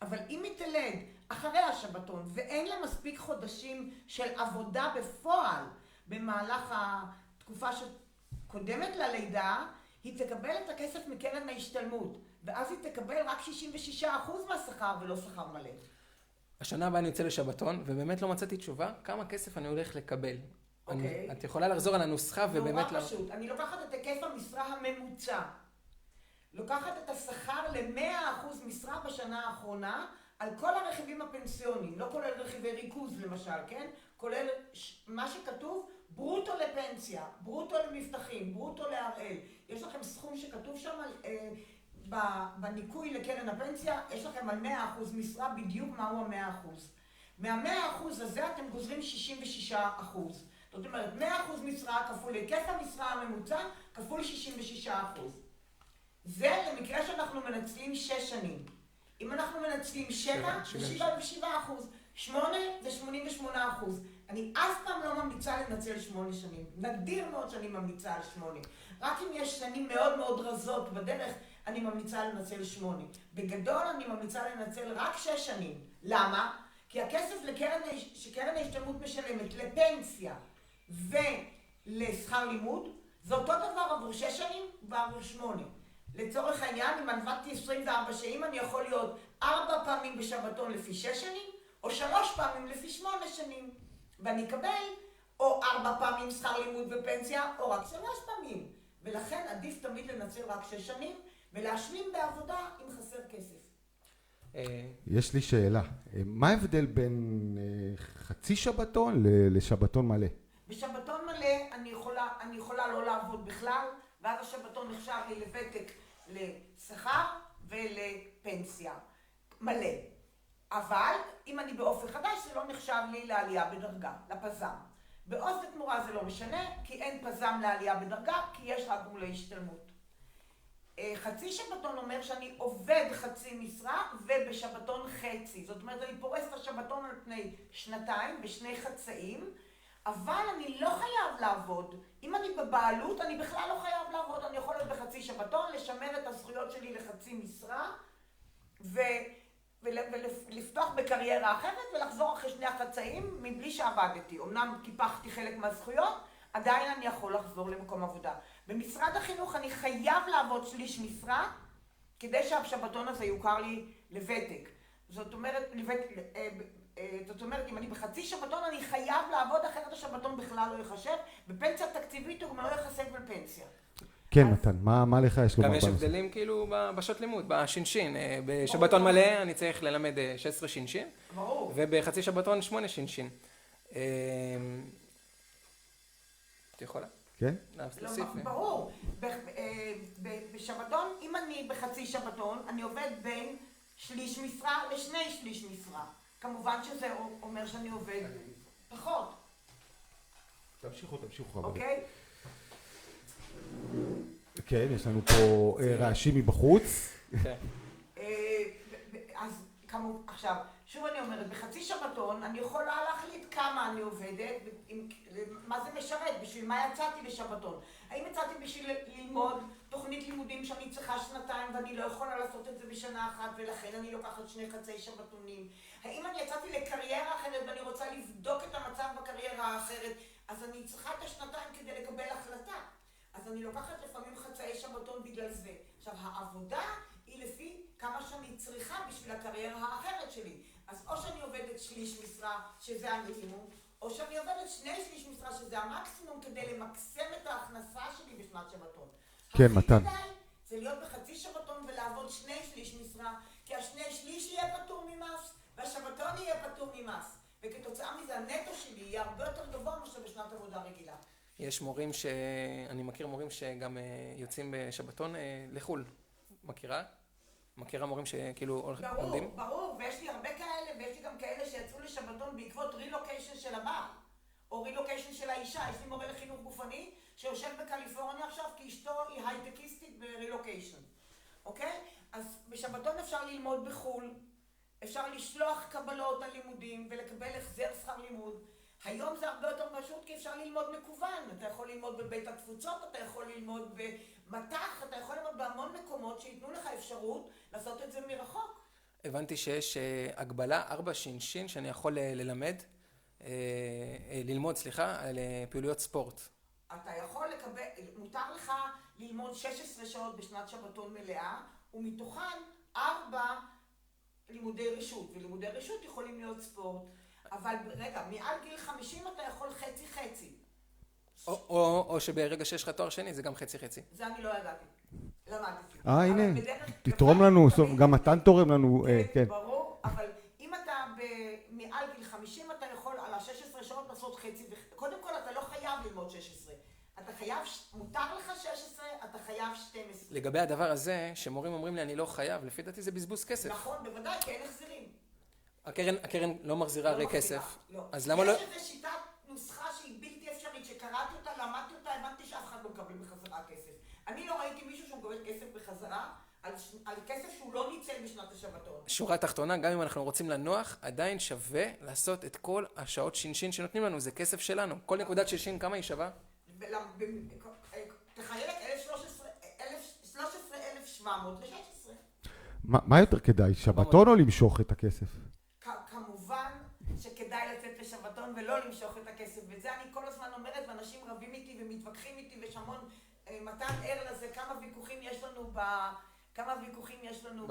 אבל אם היא תלד אחרי השבתון ואין לה מספיק חודשים של עבודה בפועל במהלך התקופה שקודמת ללידה, היא תקבל את הכסף מקרן ההשתלמות, ואז היא תקבל רק 66% מהשכר ולא שכר מלא. השנה הבאה אני יוצא לשבתון, ובאמת לא מצאתי תשובה כמה כסף אני הולך לקבל. את יכולה לחזור על הנוסחה ובאמת... נורא פשוט. אני לוקחת את היקף המשרה הממוצע. לוקחת את השכר ל-100% משרה בשנה האחרונה על כל הרכיבים הפנסיוניים, לא כולל רכיבי ריכוז למשל, כן? כולל מה שכתוב ברוטו לפנסיה, ברוטו למבטחים, ברוטו להראל. יש לכם סכום שכתוב שם בניקוי לקרן הפנסיה, יש לכם על 100% משרה בדיוק מהו ה-100%. מה-100% הזה אתם גוזרים 66%. זאת אומרת, 100% משרה כפול היקף המשרה הממוצע כפול 66%. זה למקרה שאנחנו מנצלים 6 שנים. אם אנחנו מנצלים 7, זה 77%. 8 זה 88%. אני אף פעם לא ממליצה לנצל 8 שנים. נדיר מאוד שאני ממליצה על 8. רק אם יש שנים מאוד מאוד רזות בדרך, אני ממליצה לנצל 8. בגדול אני ממליצה לנצל רק 6 שנים. למה? כי הכסף שקרן ההשתלמות משלמת לפנסיה ולשכר לימוד, זה אותו דבר עבור 6 שנים ועבור 8. לצורך העניין, אם עבדתי 24 שנים, אני יכול להיות 4 פעמים בשבתון לפי 6 שנים, או 3 פעמים לפי 8 שנים. ואני אקבל או 4 פעמים שכר לימוד ופנסיה, או רק 3 פעמים. ולכן עדיף תמיד לנצל רק 6 שנים, ולהשלים בעבודה אם חסר כסף. יש לי שאלה, מה ההבדל בין חצי שבתון לשבתון מלא? בשבתון מלא אני יכולה לא לעבוד בכלל, ואז השבתון נחשב לי לוותק, לשכר ולפנסיה מלא. אבל אם אני באופק חדש זה לא נחשב לי לעלייה בדרגה, לפזם. בעוז ותמורה זה לא משנה, כי אין פזם לעלייה בדרגה, כי יש רק גמולי השתלמות. חצי שבתון אומר שאני עובד חצי משרה ובשבתון חצי. זאת אומרת, אני פורס את השבתון על פני 2 בשני חצאים, אבל אני לא חייב לעבוד. אם אני בבעלות, אני בכלל לא חייב לעבוד. אני יכול להיות בחצי שבתון, לשמר את הזכויות שלי לחצי משרה, ולפתוח בקריירה אחרת ולחזור אחרי 2 החצאים מבלי שעבדתי. אמנם קיפחתי חלק מהזכויות, עדיין אני יכול לחזור למקום עבודה. במשרד החינוך אני חייב לעבוד שליש משרה, כדי שהשבתון הזה יוכר לי לוותק. זאת אומרת, אם אני בחצי שבתון אני חייב לעבוד, אחרת השבתון בכלל לא יחשב. בפנסיה תקציבית הוא גם לא יחסק בפנסיה. כן, מתן, מה לך יש לומר? גם יש הבדלים כאילו בשעות לימוד, בשינשין. בשבתון מלא אני צריך ללמד 16 שינשין, ובחצי שבתון 8 שינשין. את יכולה? כן? ברור. בשבתון, אם אני בחצי שבתון, אני עובד בין שליש משרה לשני שליש משרה. כמובן שזה אומר שאני עובד פחות. תמשיכו. אוקיי? כן, יש לנו פה רעשים מבחוץ. אז עכשיו, שוב אני אומרת, בחצי שבתון אני יכולה להחליט כמה אני עובדת, מה זה משרת, בשביל מה יצאתי לשבתון. האם יצאתי בשביל ללמוד תוכנית לימודים שאני צריכה 2 ואני לא יכולה לעשות את זה בשנה אחת ולכן אני לוקחת 2 חצי שבתונים. האם אני יצאתי לקריירה אחרת ואני רוצה לבדוק את המצב בקריירה האחרת, אז אני צריכה את 2 כדי לקבל החלטה. אז אני לוקחת לפעמים חצאי שבתון בגלל זה. עכשיו, העבודה היא לפי כמה שאני צריכה בשביל הקריירה האחרת שלי. אז או שאני עובדת שליש משרה, שזה המינימום, או שאני עובדת 2 שליש משרה, שזה המקסימום, כדי למקסם את ההכנסה שלי בשנת שבתון. כן, מתן. הכי כדאי זה להיות בחצי שבתון ולעבוד 2 שליש משרה, כי ה2 שליש יהיה פטור ממס, והשבתון יהיה פטור ממס. וכתוצאה מזה הנטו שלי יהיה הרבה יותר גבוה מאשר בשנת עבודה רגילה. יש מורים אני מכיר מורים שגם יוצאים בשבתון לחול. מכירה מורים שכאילו עומדים? ברור, ויש לי הרבה כאלה, ויש לי גם כאלה שיצאו לשבתון בעקבות רילוקיישן של הבעל, או רילוקיישן של האישה. יש לי מורה לחינוך גופני שיושב בקליפורניה עכשיו, כי אשתו היא הייטקיסטית ברילוקיישן. אוקיי? אז בשבתון אפשר ללמוד בחול, אפשר לשלוח קבלות על לימודים ולקבל החזר שכר לימוד. היום זה הרבה יותר פשוט כי אפשר ללמוד מקוון. אתה יכול ללמוד בבית התפוצות, אתה יכול ללמוד במתח, אתה יכול ללמוד בהמון מקומות שיתנו לך אפשרות לעשות את זה מרחוק. הבנתי שיש הגבלה 4 שינשין שאני יכול ללמוד על פעילויות ספורט. אתה יכול מותר לך ללמוד 16 שעות בשנת שבתון מלאה, ומתוכן 4 לימודי רשות, ולימודי רשות יכולים להיות ספורט. אבל רגע, מעל גיל 50 אתה יכול חצי-חצי. או שברגע שיש לך תואר שני זה גם חצי-חצי. זה אני לא ידעתי. למדתי. הנה, תתרום לנו, גם מתן תורם לנו, כן. ברור, אבל אם אתה מעל גיל 50 אתה יכול על ה-16 שעות לעשות חצי. קודם כל אתה לא חייב ללמוד 16. אתה חייב, מותר לך 16, אתה חייב 12. לגבי הדבר הזה, שמורים אומרים לי אני לא חייב, לפי דעתי זה בזבוז כסף. נכון, בוודאי, כי אין החזרים. הקרן לא מחזירה הרי כסף. לא. אז למה לא? יש איזו שיטת נוסחה שהיא בלתי אפשרית, שקראתי אותה, למדתי אותה, הבנתי שאף אחד לא מקבל בחזרה כסף. אני לא ראיתי מישהו שמקבל כסף בחזרה על כסף שהוא לא ניצל בשנת השבתון. שורה תחתונה, גם אם אנחנו רוצים לנוח, עדיין שווה לעשות את כל השעות שינשין שנותנים לנו, זה כסף שלנו. כל נקודת שינשין, כמה היא שווה? תחייל את 13,700 ל-16. מה יותר כדאי, שבתון או למשוך את הכסף? כמובן שכדאי לצאת לשבתון ולא למשוך את הכסף ואת זה אני כל הזמן אומרת, ואנשים רבים איתי ומתווכחים איתי, ויש המון מתן ער לזה, כמה ויכוחים יש לנו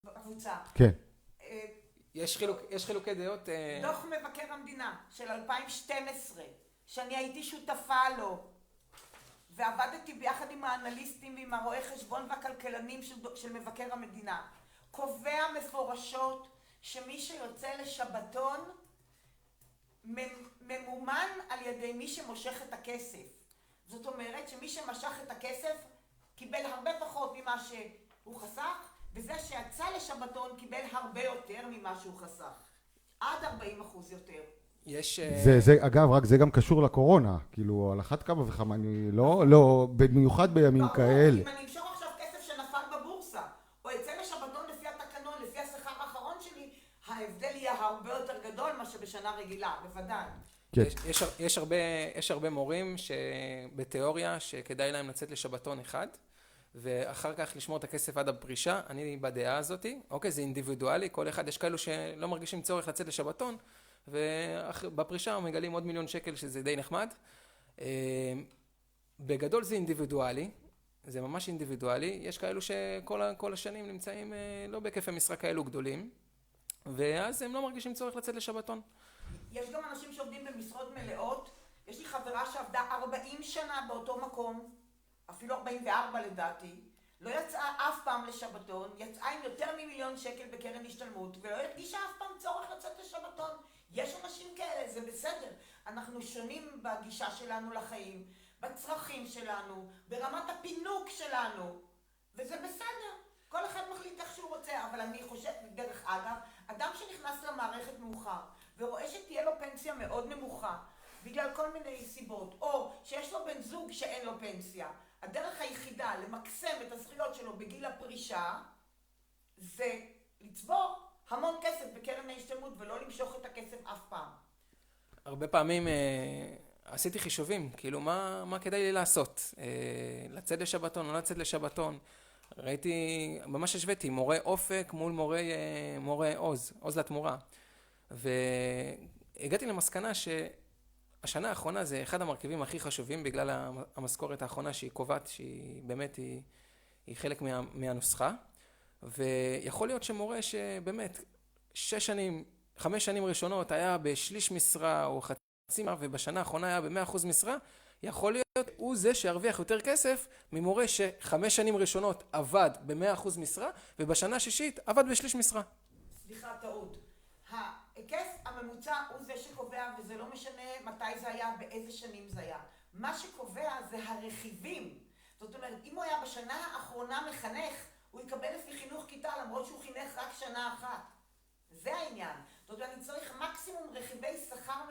בקבוצה. כן. יש חילוקי דעות. דוח מבקר המדינה של 2012, שאני הייתי שותפה לו, ועבדתי ביחד עם האנליסטים ועם הרואי חשבון והכלכלנים של מבקר המדינה, קובע מפורשות שמי שיוצא לשבתון ממומן על ידי מי שמושך את הכסף. זאת אומרת שמי שמשך את הכסף קיבל הרבה פחות ממה שהוא חסך, וזה שיצא לשבתון קיבל הרבה יותר ממה שהוא חסך. עד 40% יותר. אגב, רק זה גם קשור לקורונה, כאילו, על אחת כמה וכמה, אני לא, במיוחד בימים כאלה. אם אני אמשוך עכשיו כסף שנפל בבורסה, או אצא לשבתון לפי התקנון, לפי השכר האחרון שלי, ההבדל יהיה הרבה יותר גדול מה שבשנה רגילה, בוודאי. יש הרבה מורים שבתיאוריה שכדאי להם לצאת לשבתון אחד, ואחר כך לשמור את הכסף עד הפרישה. אני בדעה הזאת, אוקיי, זה אינדיבידואלי, כל אחד, יש כאלו שלא מרגישים צורך לצאת לשבתון, ובפרישה מגלים עוד $1,000,000 שזה די נחמד. בגדול זה אינדיבידואלי, זה ממש אינדיבידואלי. יש כאלו שכל השנים נמצאים לא בהיקפי משרה כאלו גדולים, ואז הם לא מרגישים צורך לצאת לשבתון. יש גם אנשים שעובדים במשרות מלאות. יש לי חברה שעבדה 40 שנה באותו מקום, אפילו 44 לדעתי, לא יצאה אף פעם לשבתון, יצאה עם יותר מ$1,000,000 בקרן השתלמות, ולא הרגישה אף פעם צורך לצאת לשבתון. יש אנשים כאלה, זה בסדר. אנחנו שונים בגישה שלנו לחיים, בצרכים שלנו, ברמת הפינוק שלנו, וזה בסדר. כל אחד מחליט איך שהוא רוצה, אבל אני חושבת, דרך אגב, אדם שנכנס למערכת מאוחר, ורואה שתהיה לו פנסיה מאוד נמוכה, בגלל כל מיני סיבות, או שיש לו בן זוג שאין לו פנסיה, הדרך היחידה למקסם את הזכויות שלו בגיל הפרישה, זה לצבור המון כסף בקרן ההשתלמות ולא למשוך את הכסף אף פעם. הרבה פעמים עשיתי חישובים, כאילו מה כדאי לי לעשות? לצאת לשבתון או לא לצאת לשבתון? ראיתי, ממש השוויתי, מורה אופק מול מורה עוז לתמורה. והגעתי למסקנה שהשנה האחרונה זה אחד המרכיבים הכי חשובים בגלל המשכורת האחרונה שהיא קובעת, שהיא באמת היא חלק מהנוסחה. ויכול להיות שמורה שבאמת 5 שנים ראשונות היה בשליש משרה או חצי משרה, ובשנה האחרונה היה ב100% משרה, יכול להיות הוא זה שהרוויח יותר כסף ממורה ש5 שנים ראשונות עבד ב100% משרה, ובשנה השישית עבד בשליש משרה. סליחה, טעות. ההיקף הממוצע הוא זה שקובע, וזה לא משנה מתי זה היה, באיזה שנים זה היה. מה שקובע זה הרכיבים. זאת אומרת, אם הוא היה בשנה האחרונה מחנך, הוא יקבל לפי חינוך כיתה, למרות שהוא חינך רק שנה אחת. זה העניין. זאת אומרת, אני צריך מקסימום רכיבי שכר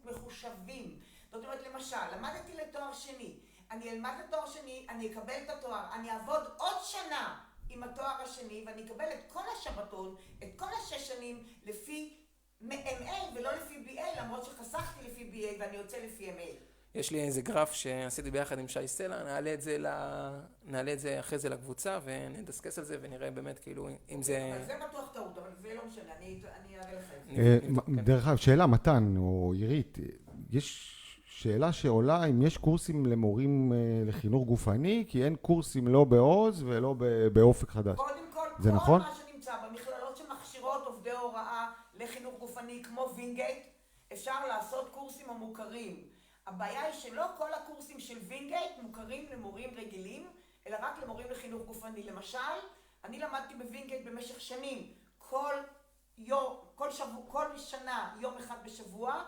מחושבים. זאת אומרת, למשל, למדתי לתואר שני. אני אלמד לתואר שני, אני אקבל את התואר, אני אעבוד עוד שנה עם התואר השני, ואני אקבל את כל השבתון, את כל 6 שנים, לפי MA ולא לפי BA, למרות שחסכתי לפי BA ואני יוצא לפי MA. יש לי איזה גרף שעשיתי ביחד עם שי סלע, נעלה את זה אחרי זה לקבוצה ונדסקס על זה ונראה באמת כאילו אם זה... אבל זה בטוח טעות, אבל זה לא משנה, אני אראה לך את זה. דרך אגב, שאלה מתן או עירית, יש שאלה שעולה אם יש קורסים למורים לחינוך גופני, כי אין קורסים לא בעוז ולא באופק חדש. קודם כל, זה נכון? כל מה שנמצא במכללות שמכשירות עובדי הוראה לחינוך גופני כמו וינגייט, אפשר לעשות קורסים המוכרים. הבעיה היא שלא כל הקורסים של וינגייט מוכרים למורים רגילים, אלא רק למורים לחינוך גופני. למשל, אני למדתי בווינגייט במשך שנים, כל שנה, יום אחד בשבוע,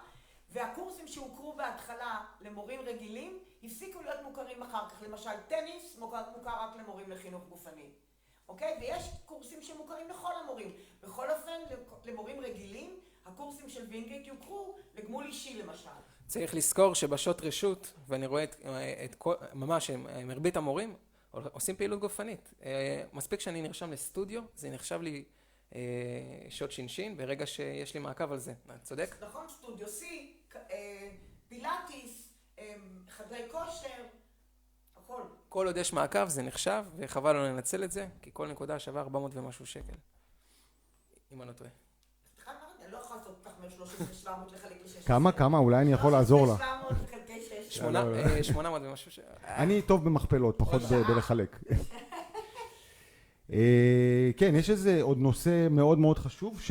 והקורסים שהוכרו בהתחלה למורים רגילים, הפסיקו להיות מוכרים אחר כך. למשל, טניס מוכר רק למורים לחינוך גופני. אוקיי? ויש קורסים שמוכרים לכל המורים. בכל אופן, למורים רגילים, הקורסים של וינגייט יוכרו לגמול אישי למשל. צריך לזכור שבשעות רשות, ואני רואה ממש מרבית המורים, עושים פעילות גופנית. מספיק שאני נרשם לסטודיו, זה נחשב לי שעות שינשין, ברגע שיש לי מעקב על זה. צודק? נכון, סטודיו C, פילאטיס, חדרי כושר, הכל. כל עוד יש מעקב זה נחשב, וחבל לא לנצל את זה, כי כל נקודה שווה 400 ומשהו שקל. אם אני לא טועה. אני לא יכולה לעשות אותך מ-30 ל-700 לחלק ל-16. כמה? אולי אני יכול לעזור לך. 700 חלקי 6. 800 ומשהו. אני טוב במכפלות, פחות בלחלק. כן, יש איזה עוד נושא מאוד מאוד חשוב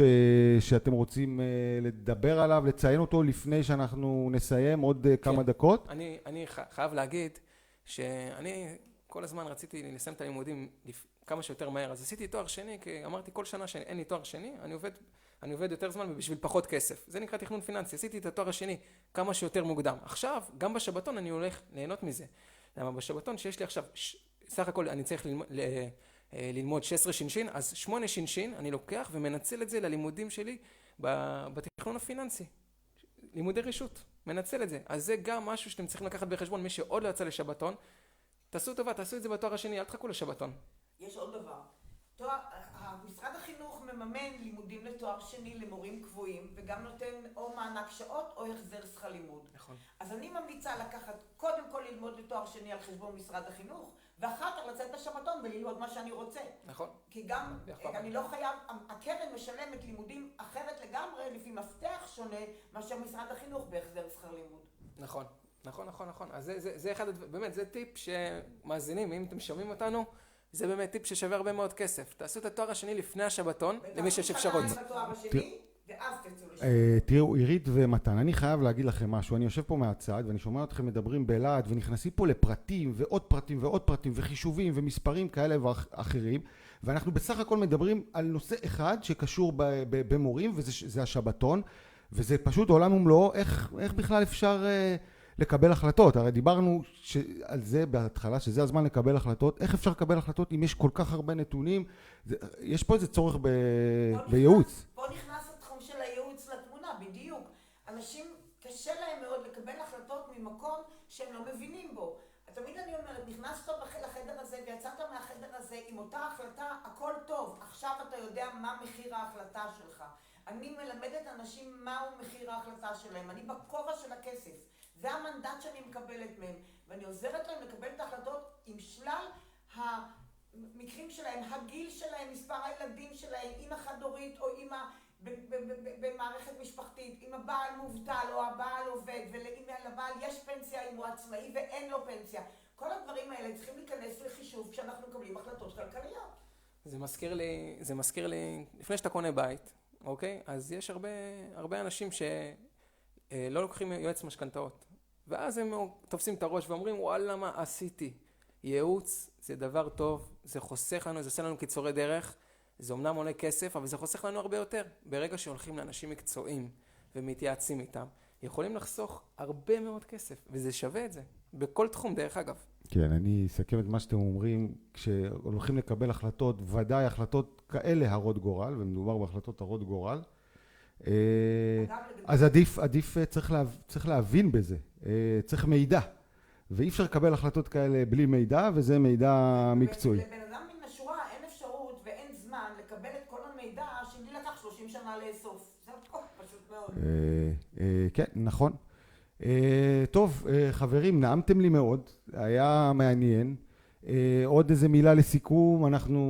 שאתם רוצים לדבר עליו, לציין אותו לפני שאנחנו נסיים עוד כמה דקות. אני חייב להגיד שאני כל הזמן רציתי לסיים את הלימודים כמה שיותר מהר, אז עשיתי תואר שני, כי אמרתי כל שנה שאין לי תואר שני, אני עובד יותר זמן ובשביל פחות כסף. זה נקרא תכנון פיננסי, עשיתי את התואר השני כמה שיותר מוקדם. עכשיו, גם בשבתון אני הולך ליהנות מזה. למה בשבתון שיש לי עכשיו, סך הכל אני צריך ללמוד 16 שינשין, אז 8 שינשין אני לוקח ומנצל את זה ללימודים שלי בתכנון הפיננסי. לימודי רשות, מנצל את זה. אז זה גם משהו שאתם צריכים לקחת בחשבון, מי שעוד לא יצא לשבתון, תעשו טובה, תעשו את זה בתואר השני, אל תחכו לשבתון. יש עוד דבר. משרד החינוך מממן לימודים לתואר שני למורים קבועים, וגם נותן או מענק שעות או החזר שכר לימוד. נכון. אז אני ממליצה לקחת, קודם כל ללמוד לתואר שני על חשבון משרד החינוך, ואחר כך לצאת לשבתון וללמוד מה שאני רוצה. נכון. כי גם, אני לא חייב, הקרן משלמת לימודים אחרת לגמרי, לפי מפתח שונה, מאשר משרד החינוך בהחזר שכר לימוד. נכון. אז זה אחד, באמת, זה טיפ שמאזינים, אם אתם שומעים אותנו, זה באמת טיפ ששווה הרבה מאוד כסף. תעשו את התואר השני לפני השבתון, למי שיש אפשרות. תראו, עירית ומתן, אני חייב להגיד לכם משהו. אני יושב פה מהצד ואני שומע אתכם מדברים בלהט ונכנסים פה לפרטים ועוד פרטים ועוד פרטים וחישובים ומספרים כאלה ואחרים, ואנחנו בסך הכל מדברים על נושא אחד שקשור במורים, וזה השבתון, וזה פשוט עולם ומלואו. איך בכלל אפשר לקבל החלטות? הרי דיברנו על זה בהתחלה, שזה הזמן לקבל החלטות. איך אפשר לקבל החלטות אם יש כל כך הרבה נתונים? יש פה איזה צורך בייעוץ. פה נכנס התחום של הייעוץ לתמונה, בדיוק. אנשים קשה להם מאוד לקבל החלטות ממקום שהם לא מבינים בו. תמיד אני אומרת, נכנסת לחדר הזה ויצאת מהחדר הזה עם אותה החלטה, הכל טוב. עכשיו אתה יודע מה מחיר ההחלטה שלך. אני מלמדת אנשים מהו מחיר ההחלטה שלהם. אני בכובע של הכסף. זה המנדט שאני מקבלת מהם, ואני עוזרת להם לקבל את ההחלטות עם שלל המקרים שלהם, הגיל שלהם, מספר הילדים שלהם, אמא חד-הורית או אמא במערכת משפחתית, אם הבעל מובטל או הבעל עובד, ולאם לבעל יש פנסיה אם הוא עצמאי ואין לו פנסיה. כל הדברים האלה צריכים להיכנס לחישוב כשאנחנו מקבלים החלטות כלכליות. זה מזכיר לי, לפני שאתה קונה בית, אוקיי? אז יש הרבה אנשים שלא לוקחים יועץ משכנתאות. ואז הם תופסים את הראש ואומרים, וואלה, מה עשיתי? ייעוץ זה דבר טוב, זה חוסך לנו, זה עושה לנו קיצורי דרך, זה אומנם עולה כסף, אבל זה חוסך לנו הרבה יותר. ברגע שהולכים לאנשים מקצועיים ומתייעצים איתם, יכולים לחסוך הרבה מאוד כסף, וזה שווה את זה, בכל תחום דרך אגב. כן, אני אסכם את מה שאתם אומרים, כשהולכים לקבל החלטות, ודאי החלטות כאלה הרות גורל, ומדובר בהחלטות הרות גורל, אז עדיף צריך להבין בזה, צריך מידע, ואי אפשר לקבל החלטות כאלה בלי מידע, וזה מידע מקצועי. לבן אדם מן השורה אין אפשרות ואין זמן לקבל את כל המידע שלי לקח 30 שנה לאסוף. זה פשוט מאוד. כן, נכון. טוב, חברים, נעמתם לי מאוד, היה מעניין. עוד איזה מילה לסיכום, אנחנו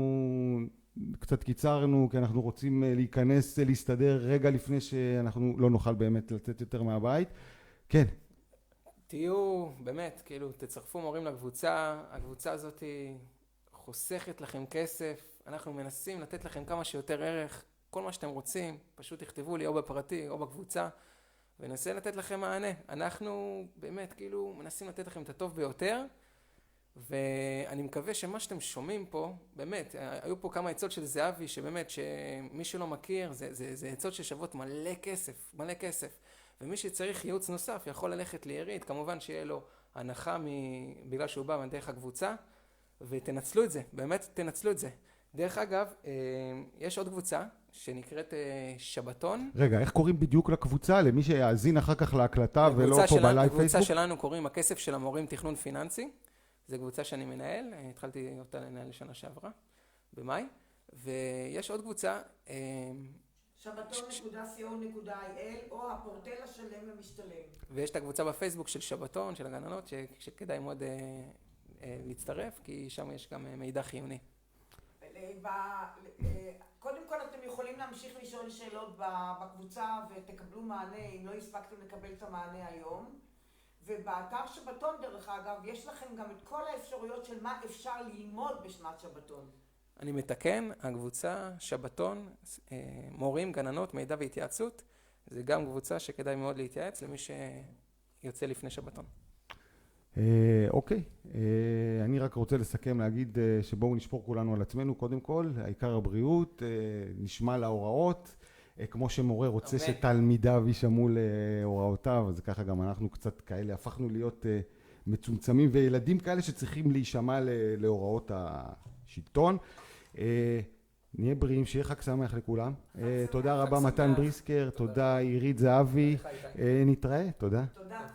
קצת קיצרנו, כי אנחנו רוצים להיכנס, להסתדר רגע לפני שאנחנו לא נוכל באמת לצאת יותר מהבית. כן. תהיו, באמת, כאילו, תצרפו מורים לקבוצה, הקבוצה הזאת חוסכת לכם כסף, אנחנו מנסים לתת לכם כמה שיותר ערך, כל מה שאתם רוצים, פשוט תכתבו לי או בפרטי או בקבוצה, וננסה לתת לכם מענה. אנחנו באמת, כאילו, מנסים לתת לכם את הטוב ביותר, ואני מקווה שמה שאתם שומעים פה, באמת, היו פה כמה עצות של זהבי, שבאמת, שמי שלא מכיר, זה עצות ששוות מלא כסף. ומי שצריך ייעוץ נוסף יכול ללכת לעירית, כמובן שיהיה לו הנחה בגלל שהוא בא מדרך הקבוצה, ותנצלו את זה, באמת תנצלו את זה. דרך אגב, יש עוד קבוצה שנקראת שבתון. רגע, איך קוראים בדיוק לקבוצה? למי שיאזין אחר כך להקלטה ולא פה בלייב פייסבוק? הקבוצה שלנו קוראים הכסף של המורים תכנון פיננסי. זו קבוצה שאני מנהל, התחלתי אותה לנהל לשנה שעברה, במאי. ויש עוד קבוצה, שבתון.co.il או הפורטל השלם למשתלם. ויש את הקבוצה בפייסבוק של שבתון, של הגננות, שכדאי מאוד להצטרף, כי שם יש גם מידע חיוני. קודם כל אתם יכולים להמשיך לשאול שאלות בקבוצה ותקבלו מענה אם לא הספקתם לקבל את המענה היום. ובאתר שבתון דרך אגב יש לכם גם את כל האפשרויות של מה אפשר ללמוד בשנת שבתון. אני מתקן, הקבוצה שבתון, מורים, גננות, מידע והתייעצות, זה גם קבוצה שכדאי מאוד להתייעץ למי שיוצא לפני שבתון. אוקיי, אני רק רוצה לסכם להגיד שבואו נשפור כולנו על עצמנו קודם כל, העיקר הבריאות, נשמע להוראות, כמו שמורה רוצה שתלמידיו יישמעו להוראותיו, אז ככה גם אנחנו קצת כאלה, הפכנו להיות מצומצמים וילדים כאלה שצריכים להישמע להוראות השלטון. נהיה בריאים, שיהיה חג שמח לכולם. תודה רבה מתן בריסקר, תודה עירית זהבי, נתראה, תודה. תודה.